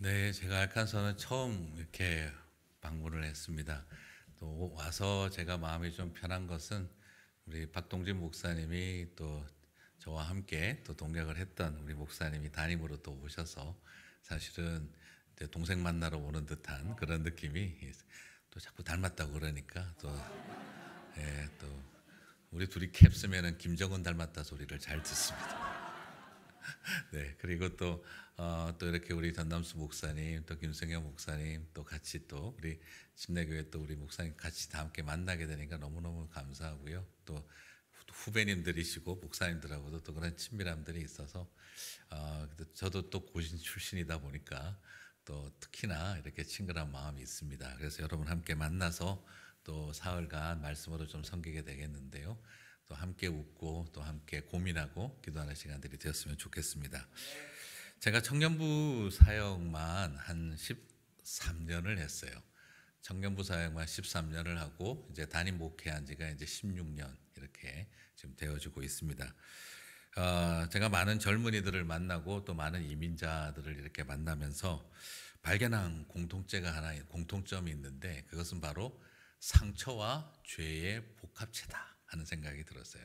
네, 제가 알칸소는 처음 이렇게 방문을 했습니다. 또 와서 제가 마음이 좀 편한 것은 우리 박동진 목사님이 또 저와 함께 또 동역을 했던 우리 목사님이 담임으로 또 오셔서 사실은 이제 동생 만나러 오는 듯한 그런 느낌이 또 자꾸 닮았다고 그러니까 또, 예, 또 우리 둘이 캡 쓰면은 김정은 닮았다 소리를 잘 듣습니다. 네, 그리고 또 이렇게 우리 전남수 목사님, 또 김성현 목사님, 또 같이 또 우리 침례교회 또 우리 목사님 같이 다 함께 만나게 되니까 너무너무 감사하고요. 또 후배님들이시고 목사님들하고도 또 그런 친밀함들이 있어서 저도 또 고신 출신이다 보니까 또 특히나 이렇게 친근한 마음이 있습니다. 그래서 여러분 함께 만나서 또 사흘간 말씀으로 좀 섬기게 되겠는데요. 또 함께 웃고 또 함께 고민하고 기도하는 시간들이 되었으면 좋겠습니다. 제가 청년부 사역만 한 13년을 했어요. 청년부 사역만 13년을 하고 이제 담임 목회한 지가 이제 16년 이렇게 지금 되어지고 있습니다. 제가 많은 젊은이들을 만나고 또 많은 이민자들을 이렇게 만나면서 발견한 공통점이 있는데 그것은 바로 상처와 죄의 복합체다 하는 생각이 들었어요.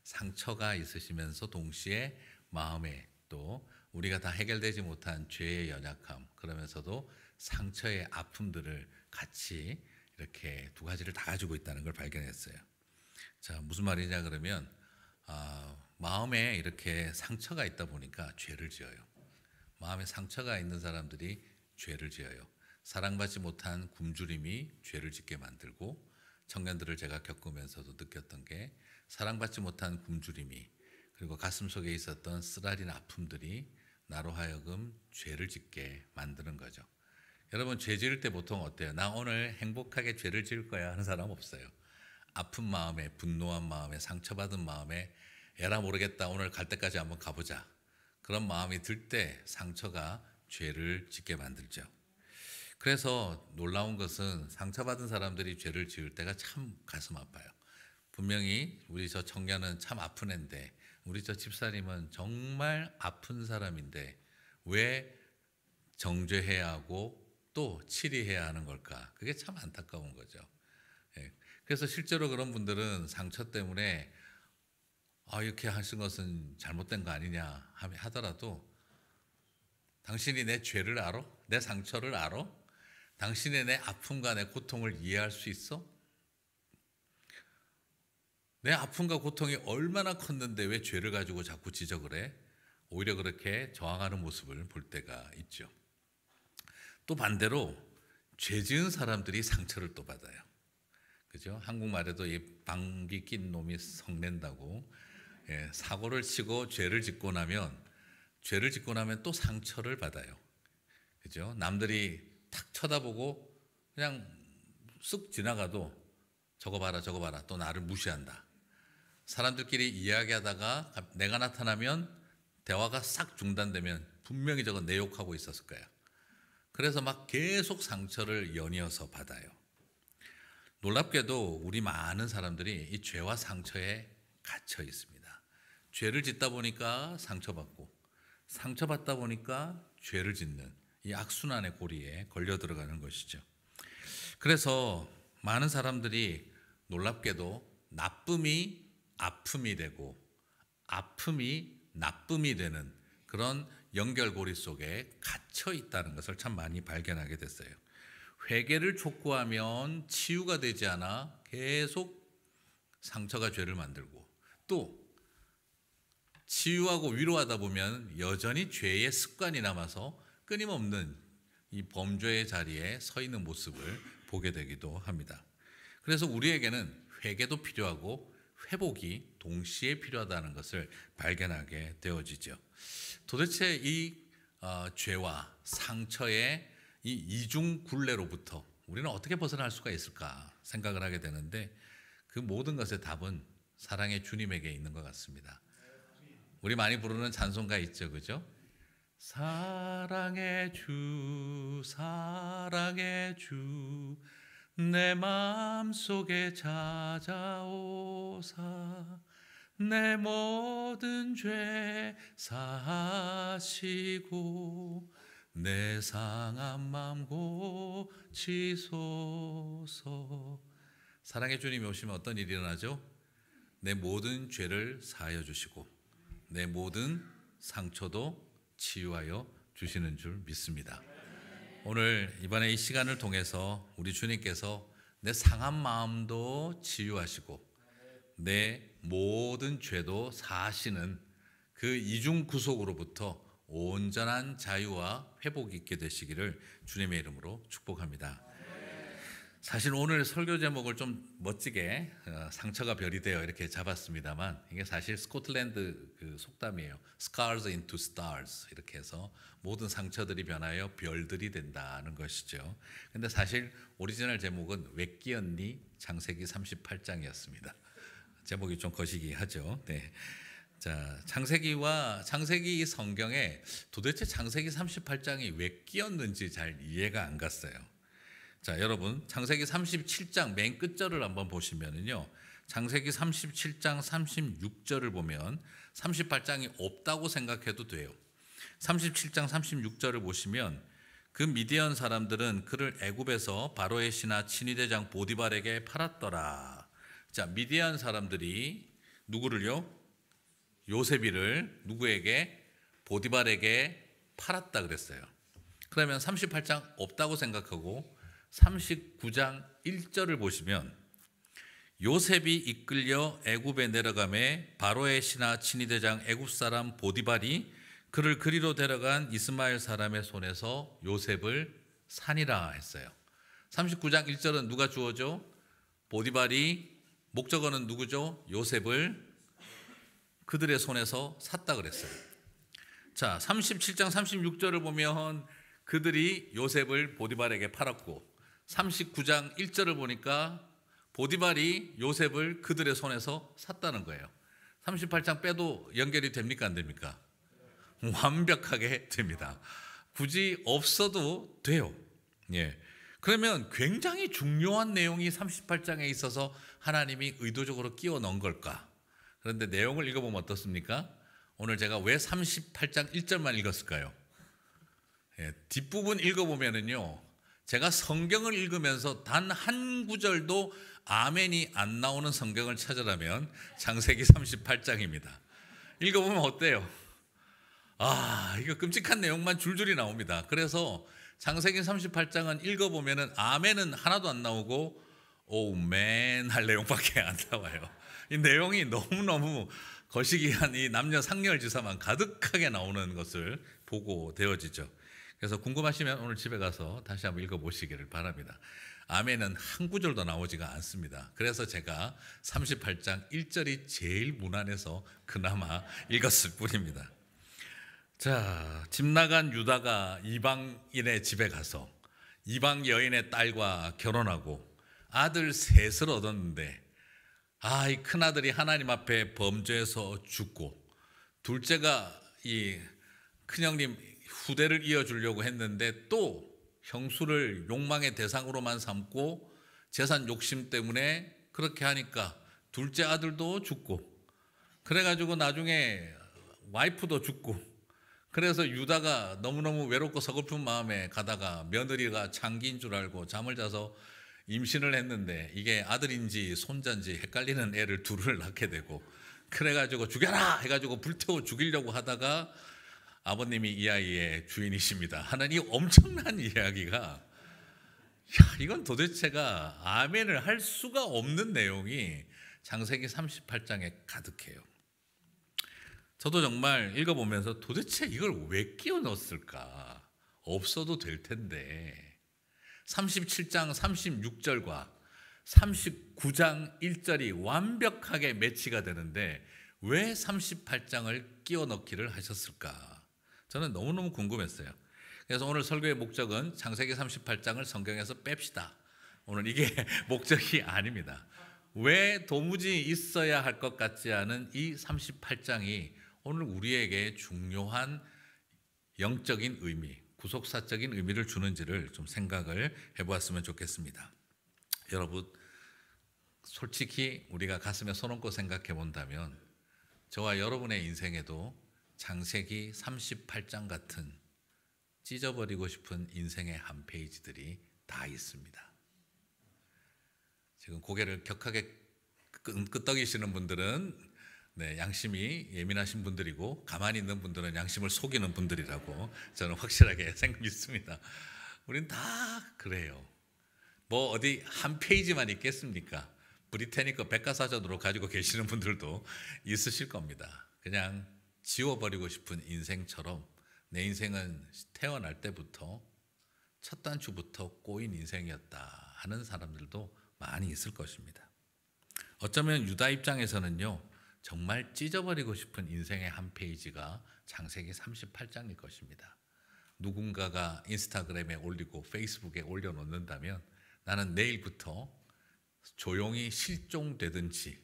상처가 있으시면서 동시에 마음에 또 우리가 다 해결되지 못한 죄의 연약함 그러면서도 상처의 아픔들을 같이 이렇게 두 가지를 다 가지고 있다는 걸 발견했어요. 자, 무슨 말이냐 그러면 마음에 이렇게 상처가 있다 보니까 죄를 지어요. 마음에 상처가 있는 사람들이 죄를 지어요. 사랑받지 못한 굶주림이 죄를 짓게 만들고 청년들을 제가 겪으면서도 느꼈던 게 사랑받지 못한 굶주림이 그리고 가슴속에 있었던 쓰라린 아픔들이 나로 하여금 죄를 짓게 만드는 거죠. 여러분 죄 지을 때 보통 어때요? 나 오늘 행복하게 죄를 지을 거야 하는 사람 없어요. 아픈 마음에 분노한 마음에 상처받은 마음에 에라 모르겠다 오늘 갈 때까지 한번 가보자. 그런 마음이 들 때 상처가 죄를 짓게 만들죠. 그래서 놀라운 것은 상처받은 사람들이 죄를 지을 때가 참 가슴 아파요. 분명히 우리 저 청년은 참 아픈 애인데 우리 저 집사님은 정말 아픈 사람인데 왜 정죄해야 하고 또 치리해야 하는 걸까? 그게 참 안타까운 거죠. 예. 그래서 실제로 그런 분들은 상처 때문에 이렇게 하신 것은 잘못된 거 아니냐 하더라도 당신이 내 죄를 알아? 내 상처를 알아? 당신의 내 아픔과 내 고통을 이해할 수 있어? 내 아픔과 고통이 얼마나 컸는데 왜 죄를 가지고 자꾸 지적을 해? 오히려 그렇게 저항하는 모습을 볼 때가 있죠. 또 반대로 죄 지은 사람들이 상처를 또 받아요. 그죠? 한국말에도 이 방귀 낀 놈이 성낸다고 사고를 치고 죄를 짓고 나면 또 상처를 받아요. 그죠? 남들이 탁 쳐다보고 그냥 쓱 지나가도 저거 봐라 또 나를 무시한다. 사람들끼리 이야기하다가 내가 나타나면 대화가 싹 중단되면 분명히 저거 내 욕하고 있었을 거야. 그래서 막 계속 상처를 연이어서 받아요. 놀랍게도 우리 많은 사람들이 이 죄와 상처에 갇혀 있습니다. 죄를 짓다 보니까 상처받고 상처받다 보니까 죄를 짓는 이 악순환의 고리에 걸려 들어가는 것이죠. 그래서 많은 사람들이 놀랍게도 나쁨이 아픔이 되고 아픔이 나쁨이 되는 그런 연결고리 속에 갇혀 있다는 것을 참 많이 발견하게 됐어요. 회개를 촉구하면 치유가 되지 않아 계속 상처가 죄를 만들고 또 치유하고 위로하다 보면 여전히 죄의 습관이 남아서 끊임없는 이 범죄의 자리에 서 있는 모습을 보게 되기도 합니다. 그래서 우리에게는 회개도 필요하고 회복이 동시에 필요하다는 것을 발견하게 되어지죠. 도대체 이 죄와 상처의 이 이중 굴레로부터 우리는 어떻게 벗어날 수가 있을까 생각을 하게 되는데 그 모든 것의 답은 사랑의 주님에게 있는 것 같습니다. 우리 많이 부르는 찬송가 있죠, 그죠? 사랑의 주, 사랑의 주, 내 마음속에 찾아오사, 내 모든 죄 사하시고, 내 상한 마음 고치소서. 사랑의 주님이 오시면 어떤 일이 일어나죠? 내 모든 죄를 사하여 주시고 내 모든 상처도 치유하여 주시는 줄 믿습니다. 오늘 이번에 이 시간을 통해서 우리 주님께서 내 상한 마음도 치유하시고 내 모든 죄도 사하시는 그 이중 구속으로부터 온전한 자유와 회복이 있게 되시기를 주님의 이름으로 축복합니다. 사실 오늘 설교 제목을 좀 멋지게 상처가 별이 되어 이렇게 잡았습니다만, 이게 사실 스코틀랜드 그 속담이에요. Scars into stars, 이렇게 해서 모든 상처들이 변하여 별들이 된다는 것이죠. 근데 사실 오리지널 제목은 왜 끼었니? 창세기 38장이었습니다. 제목이 좀 거시기하죠. 네. 자, 창세기 성경에 도대체 창세기 38장이 왜 끼었는지 잘 이해가 안 갔어요. 자, 여러분, 창세기 37장 맨 끝절을 한번 보시면은요, 창세기 37장 36절을 보면 38장이 없다고 생각해도 돼요. 37장 36절을 보시면 그 미디안 사람들은 그를 애굽에서 바로의 신하 친위대장 보디발에게 팔았더라. 자, 미디안 사람들이 누구를요? 요셉이를 누구에게? 보디발에게 팔았다 그랬어요. 그러면 38장 없다고 생각하고 39장 1절을 보시면 요셉이 이끌려 애굽에 내려가매 바로의 신하 친위대장 애굽 사람 보디발이 그를 그리로 데려간 이스마엘 사람의 손에서 요셉을 산이라 했어요. 39장 1절은 누가 주어죠? 보디발이, 목적어는 누구죠? 요셉을 그들의 손에서 샀다 그랬어요. 자, 37장 36절을 보면 그들이 요셉을 보디발에게 팔았고, 39장 1절을 보니까 보디발이 요셉을 그들의 손에서 샀다는 거예요. 38장 빼도 연결이 됩니까? 안 됩니까? 완벽하게 됩니다. 굳이 없어도 돼요. 예. 그러면 굉장히 중요한 내용이 38장에 있어서 하나님이 의도적으로 끼워 넣은 걸까? 그런데 내용을 읽어보면 어떻습니까? 오늘 제가 왜 38장 1절만 읽었을까요? 예, 뒷부분 읽어보면은요, 제가 성경을 읽으면서 단 한 구절도 아멘이 안 나오는 성경을 찾으라면 창세기 38장입니다. 읽어보면 어때요? 이거 끔찍한 내용만 줄줄이 나옵니다. 그래서 창세기 38장은 읽어보면은 아멘은 하나도 안 나오고 오맨 할 내용밖에 안 나와요. 이 내용이 너무너무 거시기한 이 남녀 상렬지사만 가득하게 나오는 것을 보고 되어지죠. 그래서 궁금하시면 오늘 집에 가서 다시 한번 읽어보시기를 바랍니다. 아멘은 한 구절도 나오지가 않습니다. 그래서 제가 38장 1절이 제일 무난해서 그나마 읽었을 뿐입니다. 자, 집 나간 유다가 이방인의 집에 가서 이방 여인의 딸과 결혼하고 아들 셋을 얻었는데, 이 큰아들이 하나님 앞에 범죄해서 죽고, 둘째가 이 큰형님 후대를 이어주려고 했는데 또 형수를 욕망의 대상으로만 삼고 재산 욕심 때문에 그렇게 하니까 둘째 아들도 죽고, 그래가지고 나중에 와이프도 죽고, 그래서 유다가 너무너무 외롭고 서글픈 마음에 가다가 며느리가 장기인 줄 알고 잠을 자서 임신을 했는데 이게 아들인지 손자인지 헷갈리는 애를 둘을 낳게 되고, 그래가지고 죽여라 해가지고 불태워 죽이려고 하다가 아버님이 이 아이의 주인이십니다 하는 이 엄청난 이야기가, 이건 도대체가 아멘을 할 수가 없는 내용이 창세기 38장에 가득해요. 저도 정말 읽어보면서 도대체 이걸 왜 끼워 넣었을까? 없어도 될 텐데. 37장 36절과 39장 1절이 완벽하게 매치가 되는데 왜 38장을 끼워 넣기를 하셨을까? 저는 너무너무 궁금했어요. 그래서 오늘 설교의 목적은 창세기 38장을 성경에서 뺍시다. 오늘 이게 목적이 아닙니다. 왜 도무지 있어야 할 것 같지 않은 이 38장이 오늘 우리에게 중요한 영적인 의미, 구속사적인 의미를 주는지를 좀 생각을 해보았으면 좋겠습니다. 여러분, 솔직히 우리가 가슴에 손 얹고 생각해 본다면 저와 여러분의 인생에도 창세기 38장 같은 찢어버리고 싶은 인생의 한 페이지들이 다 있습니다. 지금 고개를 격하게 끄덕이시는 분들은 양심이 예민하신 분들이고, 가만히 있는 분들은 양심을 속이는 분들이라고 저는 확실하게 믿습니다. 우린 다 그래요. 뭐 어디 한 페이지만 있겠습니까? 브리테니커 백과사전으로 가지고 계시는 분들도 있으실 겁니다. 그냥 지워버리고 싶은 인생처럼 내 인생은 태어날 때부터 첫 단추부터 꼬인 인생이었다 하는 사람들도 많이 있을 것입니다. 어쩌면 유다 입장에서는요, 정말 찢어버리고 싶은 인생의 한 페이지가 창세기 38장일 것입니다. 누군가가 인스타그램에 올리고 페이스북에 올려놓는다면 나는 내일부터 조용히 실종되든지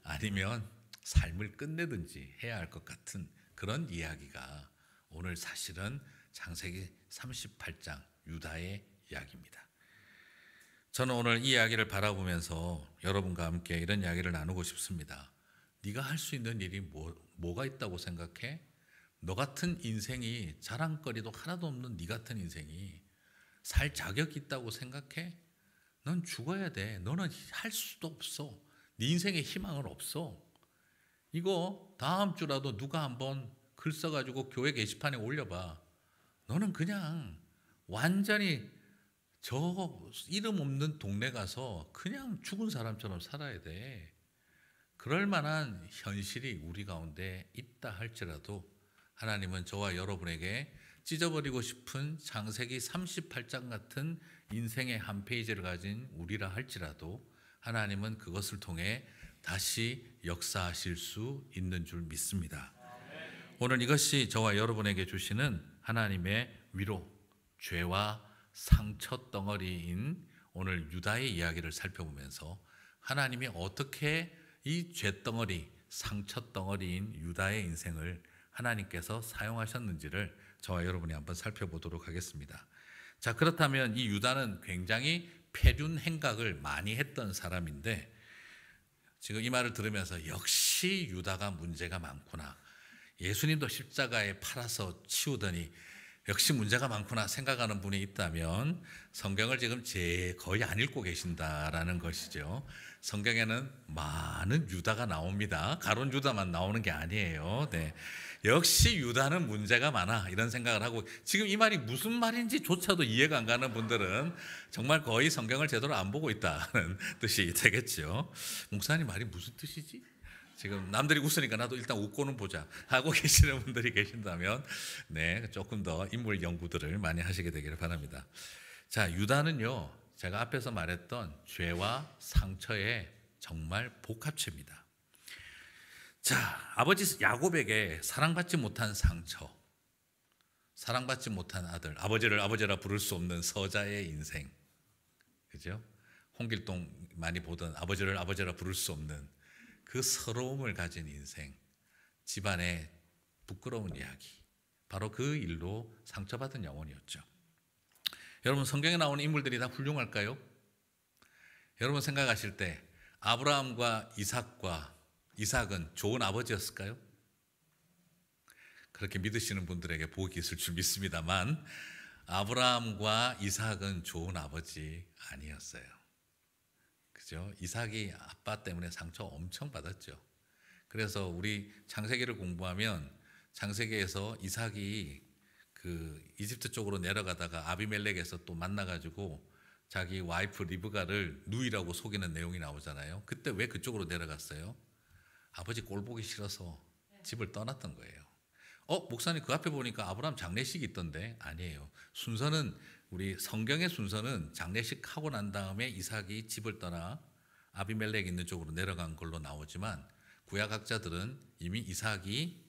아니면 삶을 끝내든지 해야 할 것 같은 그런 이야기가 오늘 사실은 창세기 38장 유다의 이야기입니다. 저는 오늘 이 이야기를 바라보면서 여러분과 함께 이런 이야기를 나누고 싶습니다. 네가 할 수 있는 일이 뭐가 있다고 생각해? 너 같은 인생이 자랑거리도 하나도 없는 네 같은 인생이 살 자격이 있다고 생각해? 넌 죽어야 돼. 너는 할 수도 없어. 네 인생에 희망은 없어. 이거 다음 주라도 누가 한번 글 써가지고 교회 게시판에 올려봐. 너는 그냥 완전히 저 이름 없는 동네 가서 그냥 죽은 사람처럼 살아야 돼. 그럴 만한 현실이 우리 가운데 있다 할지라도 하나님은 저와 여러분에게 찢어버리고 싶은 창세기 38장 같은 인생의 한 페이지를 가진 우리라 할지라도 하나님은 그것을 통해 다시 역사하실 수 있는 줄 믿습니다. 오늘 이것이 저와 여러분에게 주시는 하나님의 위로, 죄와 상처 덩어리인 오늘 유다의 이야기를 살펴보면서 하나님이 어떻게 이 죄덩어리, 상처 덩어리인 유다의 인생을 하나님께서 사용하셨는지를 저와 여러분이 한번 살펴보도록 하겠습니다. 자, 그렇다면 이 유다는 굉장히 폐륜 행각을 많이 했던 사람인데, 지금 이 말을 들으면서 역시 유다가 문제가 많구나, 예수님도 십자가에 팔아서 치우더니 역시 문제가 많구나 생각하는 분이 있다면 성경을 지금 거의 안 읽고 계신다라는 것이죠. 성경에는 많은 유다가 나옵니다. 가론 유다만 나오는 게 아니에요. 역시 유다는 문제가 많아, 이런 생각을 하고, 지금 이 말이 무슨 말인지조차도 이해가 안 가는 분들은 정말 거의 성경을 제대로 안 보고 있다는 뜻이 되겠죠. 목사님 말이 무슨 뜻이지? 지금 남들이 웃으니까 나도 일단 웃고는 보자 하고 계시는 분들이 계신다면 조금 더 인물 연구들을 많이 하시게 되기를 바랍니다. 자, 유다는요, 제가 앞에서 말했던 죄와 상처의 정말 복합체입니다. 자, 아버지 야곱에게 사랑받지 못한 상처, 사랑받지 못한 아들, 아버지를 아버지라 부를 수 없는 서자의 인생, 그죠? 홍길동 많이 보던 아버지를 아버지라 부를 수 없는 그 서러움을 가진 인생, 집안의 부끄러운 이야기, 바로 그 일로 상처받은 영혼이었죠. 여러분, 성경에 나오는 인물들이 다 훌륭할까요? 여러분 생각하실 때 아브라함과 이삭은 좋은 아버지였을까요? 그렇게 믿으시는 분들에게 복이 있을 줄 믿습니다만 아브라함과 이삭은 좋은 아버지 아니었어요. 그죠? 이삭이 아빠 때문에 상처 엄청 받았죠. 그래서 우리 창세기를 공부하면 창세기에서 이삭이 그 이집트 쪽으로 내려가다가 아비멜렉에서 또 만나가지고 자기 와이프 리브가를 누이라고 속이는 내용이 나오잖아요. 그때 왜 그쪽으로 내려갔어요? 아버지 꼴 보기 싫어서 집을 떠났던 거예요. 목사님 그 앞에 보니까 아브라함 장례식이 있던데. 아니에요. 순서는, 우리 성경의 순서는 장례식 하고 난 다음에 이삭이 집을 떠나 아비멜렉 있는 쪽으로 내려간 걸로 나오지만 구약학자들은 이미 이삭이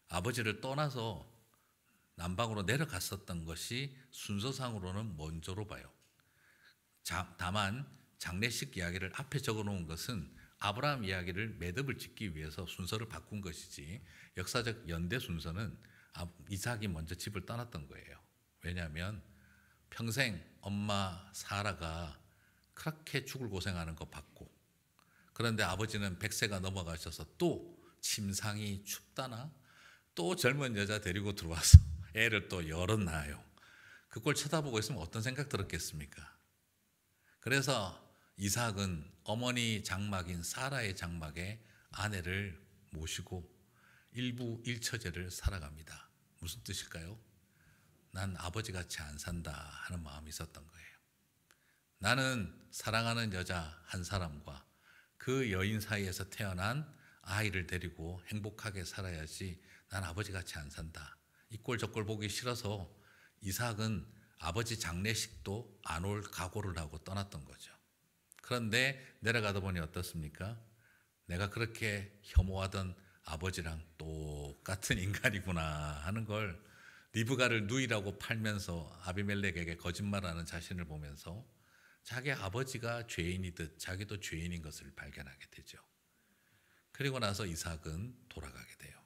아버지를 떠나서 남방으로 내려갔었던 것이 순서상으로는 먼저로 봐요. 다만 장례식 이야기를 앞에 적어놓은 것은 아브라함 이야기를 매듭을 짓기 위해서 순서를 바꾼 것이지, 역사적 연대 순서는 이삭이 먼저 집을 떠났던 거예요. 왜냐하면 평생 엄마 사라가 그렇게 죽을 고생하는 거 봤고, 그런데 아버지는 100세가 넘어가셔서 또 침상이 춥다나 또 젊은 여자 데리고 들어와서 애를 또 여럿 낳아요. 그 꼴 쳐다보고 있으면 어떤 생각 들었겠습니까? 그래서 이삭은 어머니 장막인 사라의 장막에 아내를 모시고 일부 일처제를 살아갑니다. 무슨 뜻일까요? 난 아버지같이 안 산다 하는 마음이 있었던 거예요. 나는 사랑하는 여자 한 사람과 그 여인 사이에서 태어난 아이를 데리고 행복하게 살아야지 난 아버지같이 안 산다. 이 꼴 저 꼴 보기 싫어서 이삭은 아버지 장례식도 안 올 각오를 하고 떠났던 거죠. 그런데 내려가다 보니 어떻습니까? 내가 그렇게 혐오하던 아버지랑 똑같은 인간이구나 하는 걸 리브가를 누이라고 팔면서 아비멜렉에게 거짓말하는 자신을 보면서 자기 아버지가 죄인이듯 자기도 죄인인 것을 발견하게 되죠. 그리고 나서 이삭은 돌아가게 돼요.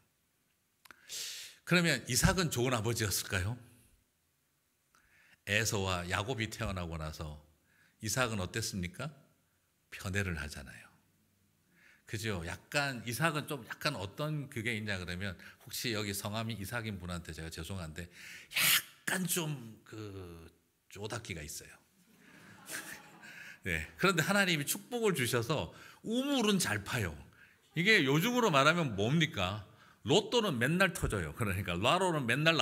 그러면 이삭은 좋은 아버지였을까요? 에서와 야곱이 태어나고 나서 이삭은 어땠습니까? 편애를 하잖아요. 그죠? 약간 이삭은 좀 약간 어떤 그게 있냐 그러면 혹시 여기 성함이 이삭인 분한테 제가 죄송한데 약간 좀 그 쪼닫기가 있어요. 네. 그런데 하나님이 축복을 주셔서 우물은 잘 파요. 이게 요즘으로 말하면 뭡니까? 로또는 맨날 터져요. 그러니까 라로는 맨날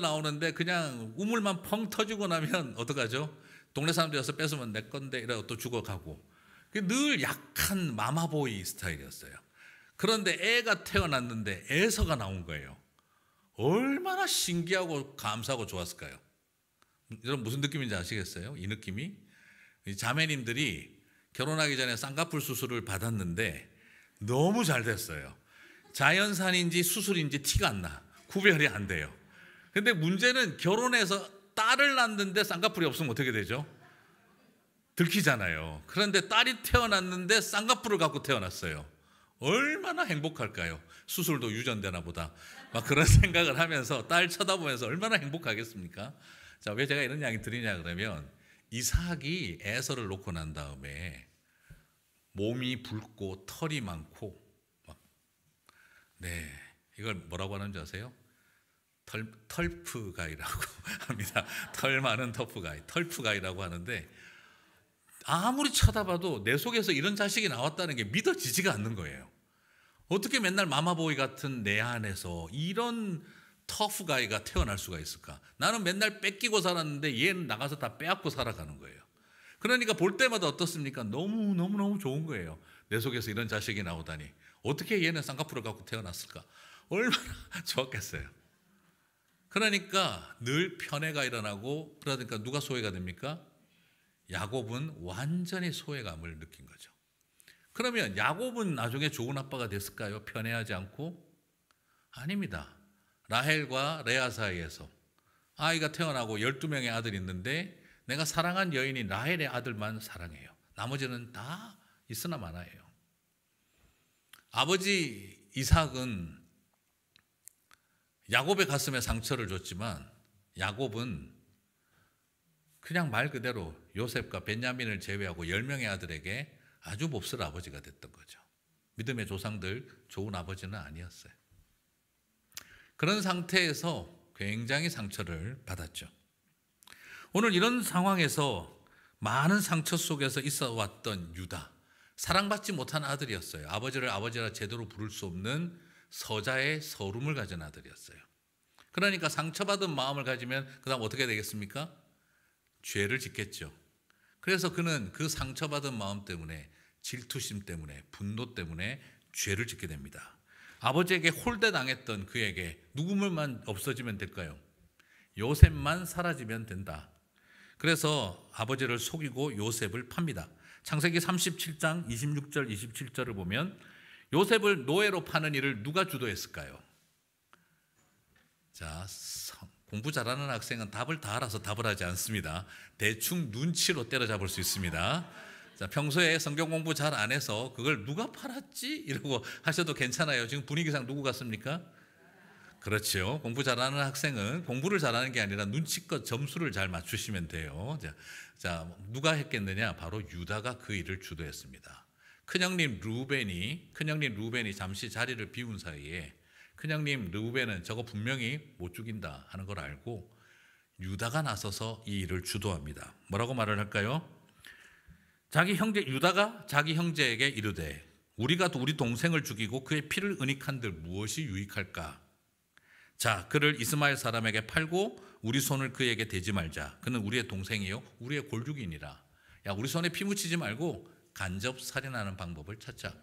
나오는데 그냥 우물만 펑 터지고 나면 어떡하죠? 동네 사람들이 와서 뺏으면 내 건데 이러고 또 죽어가고. 늘 약한 마마보이 스타일이었어요. 그런데 애가 태어났는데 에서가 나온 거예요. 얼마나 신기하고 감사하고 좋았을까요? 여러분 무슨 느낌인지 아시겠어요? 이 느낌이 자매님들이 결혼하기 전에 쌍꺼풀 수술을 받았는데 너무 잘 됐어요. 자연산인지 수술인지 티가 안 나. 구별이 안 돼요. 근데 문제는 결혼해서 딸을 낳는데 쌍꺼풀이 없으면 어떻게 되죠? 들키잖아요. 그런데 딸이 태어났는데 쌍꺼풀을 갖고 태어났어요. 얼마나 행복할까요? 수술도 유전되나 보다. 막 그런 생각을 하면서 딸 쳐다보면서 얼마나 행복하겠습니까? 자, 왜 제가 이런 이야기 드리냐 그러면 이삭이 에서를 놓고 난 다음에 몸이 붉고 털이 많고 네, 이걸 뭐라고 하는지 아세요? 털프가이라고 합니다. 털 많은 털프가이라고 하는데 아무리 쳐다봐도 내 속에서 이런 자식이 나왔다는 게 믿어지지가 않는 거예요. 어떻게 맨날 마마보이 같은 내 안에서 이런 터프가이가 태어날 수가 있을까? 나는 맨날 뺏기고 살았는데 얘는 나가서 다 빼앗고 살아가는 거예요. 그러니까 볼 때마다 어떻습니까? 너무 좋은 거예요. 내 속에서 이런 자식이 나오다니. 어떻게 얘는 쌍꺼풀을 갖고 태어났을까? 얼마나 좋았겠어요. 그러니까 늘 편애가 일어나고 그러니까 누가 소외가 됩니까? 야곱은 완전히 소외감을 느낀 거죠. 그러면 야곱은 나중에 좋은 아빠가 됐을까요? 편애하지 않고? 아닙니다. 라헬과 레아 사이에서 아이가 태어나고 12명의 아들이 있는데 내가 사랑한 여인이 라헬의 아들만 사랑해요. 나머지는 다 있으나 마나예요. 아버지 이삭은 야곱의 가슴에 상처를 줬지만 야곱은 그냥 말 그대로 요셉과 벤야민을 제외하고 10명의 아들에게 아주 몹쓸 아버지가 됐던 거죠. 믿음의 조상들 좋은 아버지는 아니었어요. 그런 상태에서 굉장히 상처를 받았죠. 오늘 이런 상황에서 많은 상처 속에서 있어 왔던 유다, 사랑받지 못한 아들이었어요. 아버지를 아버지라 제대로 부를 수 없는 서자의 서름을 가진 아들이었어요. 그러니까 상처받은 마음을 가지면 그 다음 어떻게 되겠습니까? 죄를 짓겠죠. 그래서 그는 그 상처받은 마음 때문에 질투심 때문에 분노 때문에 죄를 짓게 됩니다. 아버지에게 홀대당했던 그에게 누구만 없어지면 될까요? 요셉만 사라지면 된다. 그래서 아버지를 속이고 요셉을 팝니다. 창세기 37장 26절 27절을 보면 요셉을 노예로 파는 일을 누가 주도했을까요? 자, 공부 잘하는 학생은 답을 다 알아서 답을 하지 않습니다. 대충 눈치로 때려잡을 수 있습니다. 자, 평소에 성경 공부 잘 안 해서 그걸 누가 팔았지? 이러고 하셔도 괜찮아요. 지금 분위기상 누구 같습니까? 그렇죠. 공부 잘하는 학생은 공부를 잘하는 게 아니라 눈치껏 점수를 잘 맞추시면 돼요. 자, 누가 했겠느냐? 바로 유다가 그 일을 주도했습니다. 큰형님 루벤이 잠시 자리를 비운 사이에 큰형님 르우벤은 저거 분명히 못 죽인다 하는 걸 알고 유다가 나서서 이 일을 주도합니다. 뭐라고 말을 할까요? 유다가 자기 형제에게 이르되 우리가 우리 동생을 죽이고 그의 피를 은닉한들 무엇이 유익할까? 자, 그를 이스마엘 사람에게 팔고 우리 손을 그에게 대지 말자. 그는 우리의 동생이요 우리의 골죽이니라. 야, 우리 손에 피 묻히지 말고 간접 살인하는 방법을 찾자.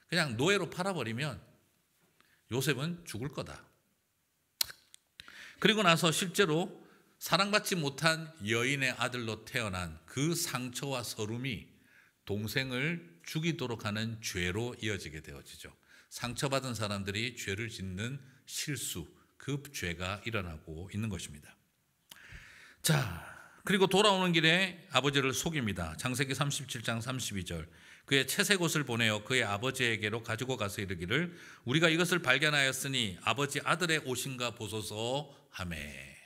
그냥 노예로 팔아버리면 요셉은 죽을 거다. 그리고 나서 실제로 사랑받지 못한 여인의 아들로 태어난 그 상처와 서름이 동생을 죽이도록 하는 죄로 이어지게 되어지죠. 상처받은 사람들이 죄를 짓는 실수, 그 죄가 일어나고 있는 것입니다. 자, 그리고 돌아오는 길에 아버지를 속입니다. 창세기 37장 32절. 그의 채색 옷을 보내어 그의 아버지에게로 가지고 가서 이르기를 우리가 이것을 발견하였으니 아버지 아들의 옷인가 보소서 하매.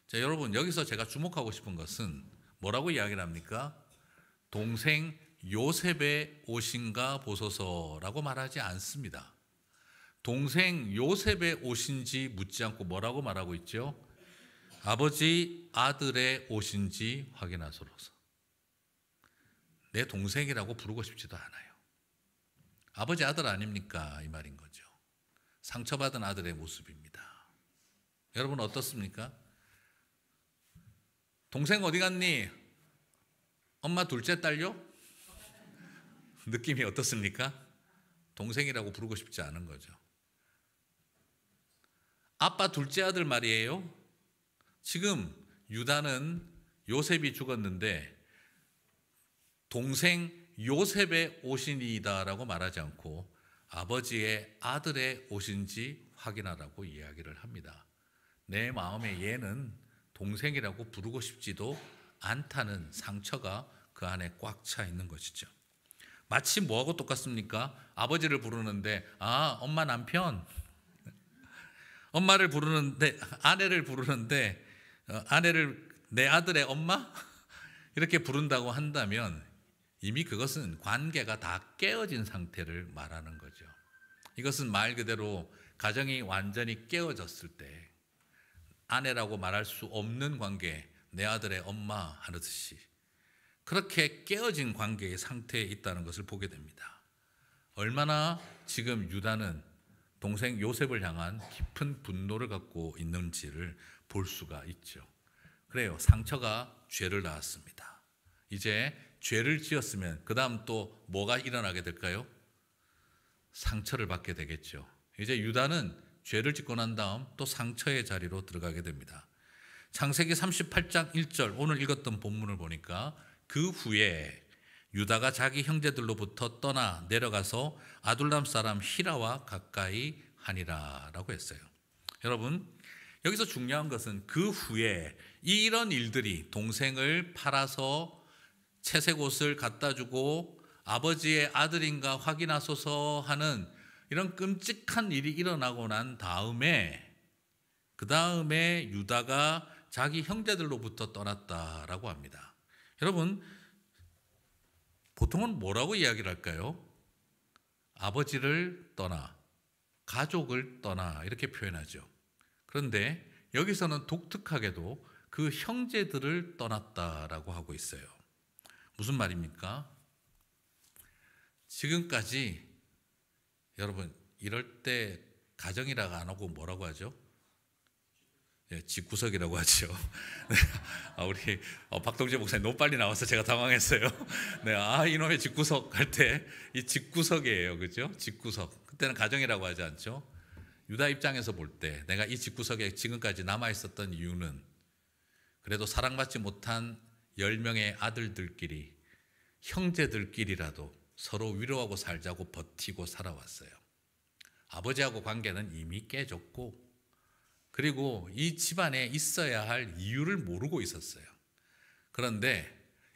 자, 여러분 여기서 제가 주목하고 싶은 것은 뭐라고 이야기를 합니까? 동생 요셉의 옷인가 보소서라고 말하지 않습니다. 동생 요셉의 옷인지 묻지 않고 뭐라고 말하고 있죠? 아버지 아들의 옷인지 확인하소서. 내 동생이라고 부르고 싶지도 않아요. 아버지 아들 아닙니까? 이 말인 거죠. 상처받은 아들의 모습입니다. 여러분 어떻습니까? 동생 어디 갔니? 엄마 둘째 딸요? 느낌이 어떻습니까? 동생이라고 부르고 싶지 않은 거죠. 아빠 둘째 아들 말이에요. 지금 유다는 요셉이 죽었는데 동생 요셉의 옷이니다라고 말하지 않고 아버지의 아들의 옷인지 확인하라고 이야기를 합니다. 내 마음에 얘는 동생이라고 부르고 싶지도 않다는 상처가 그 안에 꽉 차 있는 것이죠. 마치 뭐하고 똑같습니까? 아버지를 부르는데 엄마 남편, 엄마를 부르는데 아내를 부르는데 아내를 내 아들의 엄마? 이렇게 부른다고 한다면 이미 그것은 관계가 다 깨어진 상태를 말하는 거죠. 이것은 말 그대로 가정이 완전히 깨어졌을 때 아내라고 말할 수 없는 관계, 내 아들의 엄마 하듯이 그렇게 깨어진 관계의 상태에 있다는 것을 보게 됩니다. 얼마나 지금 유다는 동생 요셉을 향한 깊은 분노를 갖고 있는지를 볼 수가 있죠. 그래요. 상처가 죄를 낳았습니다. 이제 죄를 지었으면 그 다음 또 뭐가 일어나게 될까요? 상처를 받게 되겠죠. 이제 유다는 죄를 짓고 난 다음 또 상처의 자리로 들어가게 됩니다. 창세기 38장 1절 오늘 읽었던 본문을 보니까 그 후에 유다가 자기 형제들로부터 떠나 내려가서 아둘람 사람 히라와 가까이 하니라 라고 했어요. 여러분 여기서 중요한 것은 그 후에 이런 일들이 동생을 팔아서 채색 옷을 갖다 주고 아버지의 아들인가 확인하소서 하는 이런 끔찍한 일이 일어나고 난 다음에 그 다음에 유다가 자기 형제들로부터 떠났다라고 합니다. 여러분 보통은 뭐라고 이야기를 할까요? 아버지를 떠나, 가족을 떠나 이렇게 표현하죠. 그런데 여기서는 독특하게도 그 형제들을 떠났다라고 하고 있어요. 무슨 말입니까? 지금까지 여러분 이럴 때 가정이라고 안 하고 뭐라고 하죠? 집구석이라고 하죠. 우리 박동재 목사님 너무 빨리 나와서 제가 당황했어요. 이놈의 집구석 할 때 이 집구석이에요, 그죠? 집구석. 그때는 가정이라고 하지 않죠. 유다 입장에서 볼 때 내가 이 집구석에 지금까지 남아 있었던 이유는 그래도 사랑받지 못한 10명의 아들들끼리 형제들끼리라도 서로 위로하고 살자고 버티고 살아왔어요. 아버지하고 관계는 이미 깨졌고 그리고 이 집안에 있어야 할 이유를 모르고 있었어요. 그런데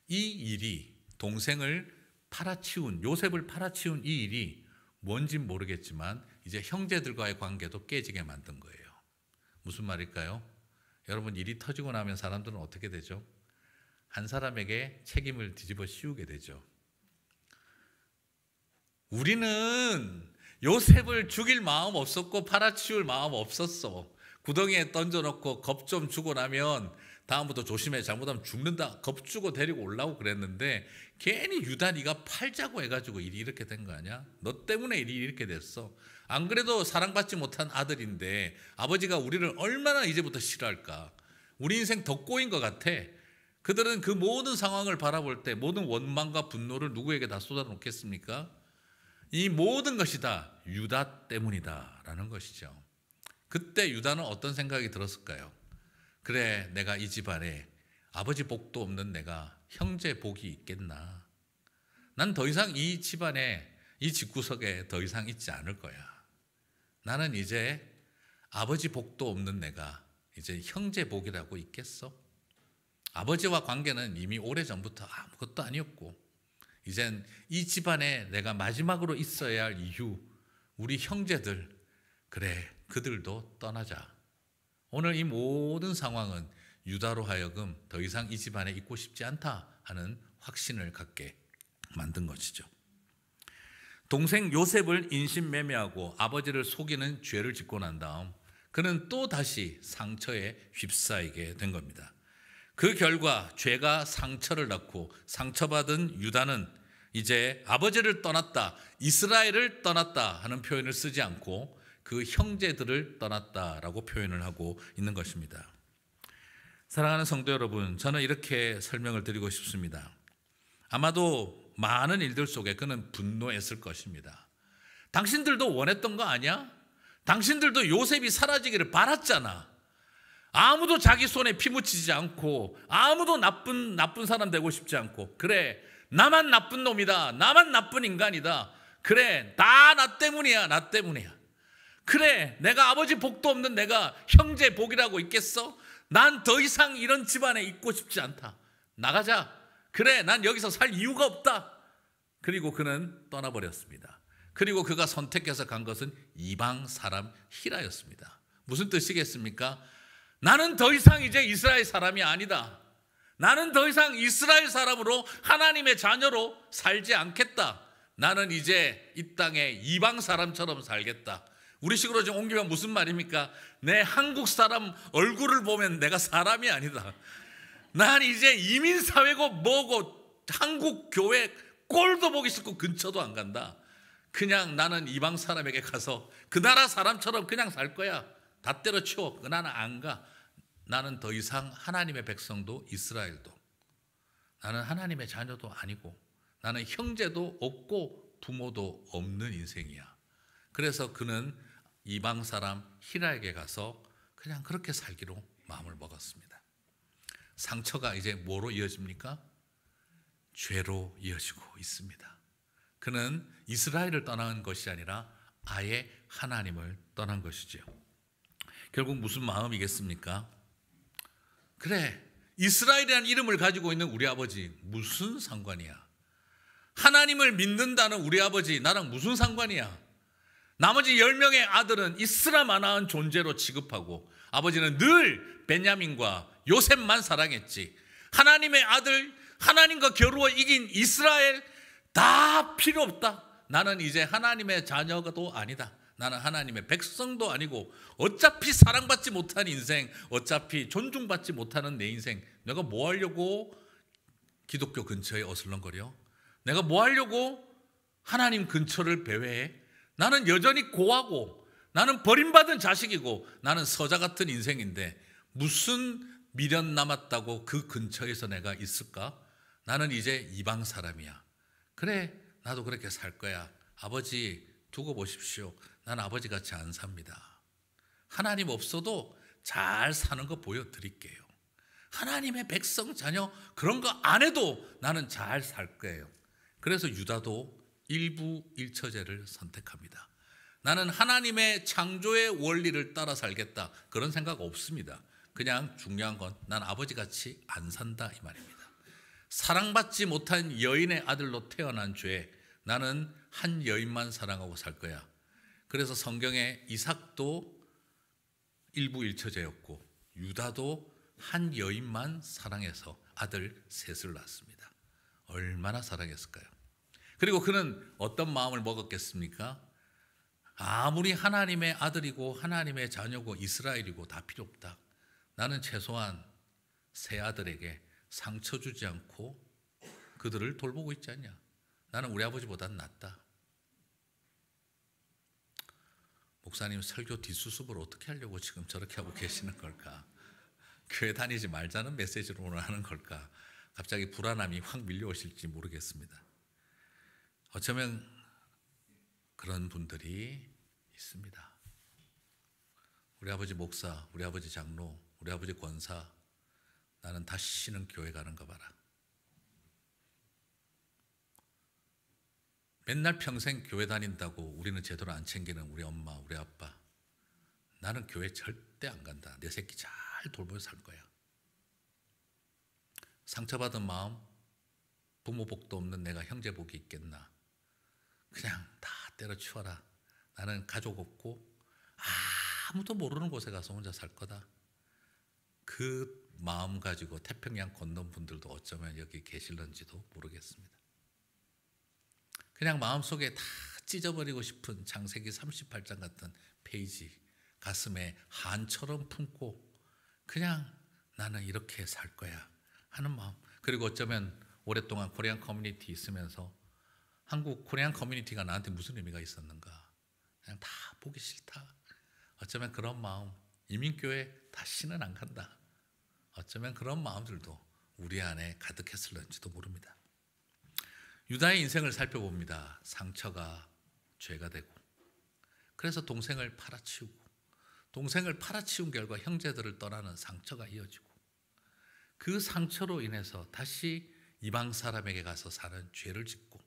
이 일이 동생을 팔아치운 요셉을 팔아치운 이 일이 뭔진 모르겠지만 이제 형제들과의 관계도 깨지게 만든 거예요. 무슨 말일까요? 여러분 일이 터지고 나면 사람들은 어떻게 되죠? 한 사람에게 책임을 뒤집어 씌우게 되죠. 우리는 요셉을 죽일 마음 없었고 팔아치울 마음 없었어. 구덩이에 던져놓고 겁 좀 주고 나면 다음부터 조심해, 잘못하면 죽는다, 겁 주고 데리고 오려고 그랬는데 괜히 유다 네가 팔자고 해가지고 일이 이렇게 된 거 아니야? 너 때문에 일이 이렇게 됐어. 안 그래도 사랑받지 못한 아들인데 아버지가 우리를 얼마나 이제부터 싫어할까. 우리 인생 더 꼬인 것 같아. 그들은 그 모든 상황을 바라볼 때 모든 원망과 분노를 누구에게 다 쏟아놓겠습니까? 이 모든 것이 다 유다 때문이다라는 것이죠. 그때 유다는 어떤 생각이 들었을까요? 그래, 내가 이 집안에 아버지 복도 없는 내가 형제 복이 있겠나. 난 더 이상 이 집안에, 이 집구석에 더 이상 있지 않을 거야. 나는 이제 아버지 복도 없는 내가 이제 형제 복이라고 있겠어? 아버지와 관계는 이미 오래전부터 아무것도 아니었고 이젠 이 집안에 내가 마지막으로 있어야 할 이유, 우리 형제들, 그래, 그들도 떠나자. 오늘 이 모든 상황은 유다로 하여금 더 이상 이 집안에 있고 싶지 않다 하는 확신을 갖게 만든 것이죠. 동생 요셉을 인신매매하고 아버지를 속이는 죄를 짓고 난 다음 그는 또다시 상처에 휩싸이게 된 겁니다. 그 결과 죄가 상처를 낳고 상처받은 유다는 이제 아버지를 떠났다, 이스라엘을 떠났다 하는 표현을 쓰지 않고 그 형제들을 떠났다라고 표현을 하고 있는 것입니다. 사랑하는 성도 여러분, 저는 이렇게 설명을 드리고 싶습니다. 아마도 많은 일들 속에 그는 분노했을 것입니다. 당신들도 원했던 거 아니야? 당신들도 요셉이 사라지기를 바랐잖아. 아무도 자기 손에 피 묻히지 않고 아무도 나쁜 사람 되고 싶지 않고, 그래, 나만 나쁜 놈이다, 나만 나쁜 인간이다, 그래, 다 나 때문이야, 나 때문이야, 그래, 내가 아버지 복도 없는 내가 형제 복이라고 있겠어? 난 더 이상 이런 집안에 있고 싶지 않다, 나가자, 그래, 난 여기서 살 이유가 없다. 그리고 그는 떠나버렸습니다. 그리고 그가 선택해서 간 것은 이방 사람 히라였습니다. 무슨 뜻이겠습니까? 나는 더 이상 이제 이스라엘 사람이 아니다. 나는 더 이상 이스라엘 사람으로 하나님의 자녀로 살지 않겠다. 나는 이제 이 땅에 이방 사람처럼 살겠다. 우리식으로 좀 옮기면 무슨 말입니까? 내 한국 사람 얼굴을 보면 내가 사람이 아니다. 난 이제 이민사회고 뭐고 한국 교회 꼴도 보기 싫고 근처도 안 간다. 그냥 나는 이방 사람에게 가서 그 나라 사람처럼 그냥 살 거야. 다 때려치워. 나는 안 가. 나는 더 이상 하나님의 백성도 이스라엘도, 나는 하나님의 자녀도 아니고 나는 형제도 없고 부모도 없는 인생이야. 그래서 그는 이방 사람 히라에게 가서 그냥 그렇게 살기로 마음을 먹었습니다. 상처가 이제 뭐로 이어집니까? 죄로 이어지고 있습니다. 그는 이스라엘을 떠난 것이 아니라 아예 하나님을 떠난 것이죠. 결국 무슨 마음이겠습니까? 그래, 이스라엘이라는 이름을 가지고 있는 우리 아버지 무슨 상관이야? 하나님을 믿는다는 우리 아버지 나랑 무슨 상관이야? 나머지 10명의 아들은 이스라마나한 존재로 취급하고 아버지는 늘 베냐민과 요셉만 사랑했지. 하나님의 아들, 하나님과 겨루어 이긴 이스라엘 다 필요 없다. 나는 이제 하나님의 자녀도 아니다. 나는 하나님의 백성도 아니고 어차피 사랑받지 못한 인생, 어차피 존중받지 못하는 내 인생, 내가 뭐 하려고 기독교 근처에 어슬렁거려? 내가 뭐 하려고 하나님 근처를 배회해? 나는 여전히 고하고 나는 버림받은 자식이고 나는 서자 같은 인생인데 무슨 미련 남았다고 그 근처에서 내가 있을까? 나는 이제 이방 사람이야. 그래, 나도 그렇게 살 거야. 아버지 두고 보십시오. 난 아버지같이 안 삽니다. 하나님 없어도 잘 사는 거 보여드릴게요. 하나님의 백성 자녀 그런 거 안 해도 나는 잘 살 거예요. 그래서 유다도 일부일처제를 선택합니다. 나는 하나님의 창조의 원리를 따라 살겠다, 그런 생각 없습니다. 그냥 중요한 건 난 아버지같이 안 산다, 이 말입니다. 사랑받지 못한 여인의 아들로 태어난 죄, 나는 한 여인만 사랑하고 살 거야. 그래서 성경에 이삭도 일부일처제였고 유다도 한 여인만 사랑해서 아들 셋을 낳았습니다. 얼마나 사랑했을까요? 그리고 그는 어떤 마음을 먹었겠습니까? 아무리 하나님의 아들이고 하나님의 자녀고 이스라엘이고 다 필요 없다. 나는 최소한 세 아들에게 상처 주지 않고 그들을 돌보고 있지 않냐. 나는 우리 아버지보다는 낫다. 목사님 설교 뒷수습을 어떻게 하려고 지금 저렇게 하고 계시는 걸까? 교회 다니지 말자는 메시지로 오늘 하는 걸까? 갑자기 불안함이 확 밀려오실지 모르겠습니다. 어쩌면 그런 분들이 있습니다. 우리 아버지 목사, 우리 아버지 장로, 우리 아버지 권사, 나는 다시는 교회 가는 거 봐라. 맨날 평생 교회 다닌다고 우리는 제대로 안 챙기는 우리 엄마, 우리 아빠, 나는 교회 절대 안 간다. 내 새끼 잘 돌보며 살 거야. 상처받은 마음, 부모 복도 없는 내가 형제 복이 있겠나. 그냥 다 때려치워라. 나는 가족 없고 아무도 모르는 곳에 가서 혼자 살 거다. 그 마음 가지고 태평양 건넌 분들도 어쩌면 여기 계실런지도 모르겠습니다. 그냥 마음속에 다 찢어버리고 싶은 창세기 38장 같은 페이지 가슴에 한처럼 품고 그냥 나는 이렇게 살 거야 하는 마음. 그리고 어쩌면 오랫동안 코리안 커뮤니티 있으면서 한국 코리안 커뮤니티가 나한테 무슨 의미가 있었는가. 그냥 다 보기 싫다. 어쩌면 그런 마음, 이민교회 다시는 안 간다. 어쩌면 그런 마음들도 우리 안에 가득했을런지도 모릅니다. 유다의 인생을 살펴봅니다. 상처가 죄가 되고, 그래서 동생을 팔아치우고, 동생을 팔아치운 결과 형제들을 떠나는 상처가 이어지고, 그 상처로 인해서 다시 이방 사람에게 가서 사는 죄를 짓고,